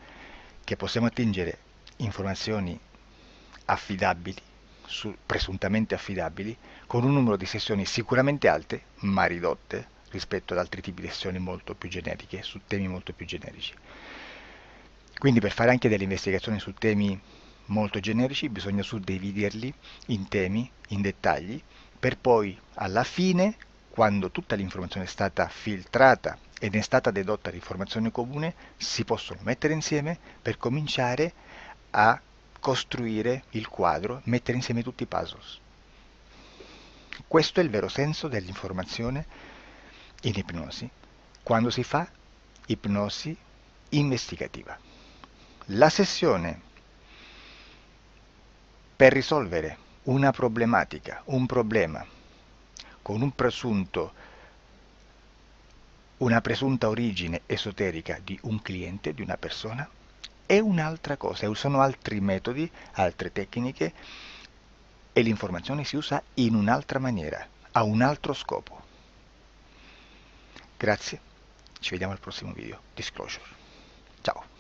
che possiamo attingere informazioni affidabili, presuntamente affidabili, con un numero di sessioni sicuramente alte, ma ridotte rispetto ad altri tipi di sessioni molto più generiche, su temi molto più generici. Quindi per fare anche delle investigazioni su temi molto generici bisogna suddividerli in temi, in dettagli, per poi alla fine, quando tutta l'informazione è stata filtrata ed è stata dedotta l'informazione comune, si possono mettere insieme per cominciare a costruire il quadro, mettere insieme tutti i puzzles. Questo è il vero senso dell'informazione in ipnosi, quando si fa ipnosi investigativa. La sessione per risolvere una problematica, un problema, con una presunta origine esoterica di un cliente, di una persona, è un'altra cosa, sono altri metodi, altre tecniche e l'informazione si usa in un'altra maniera, ha un altro scopo. Grazie, ci vediamo al prossimo video. Disclosure. Ciao.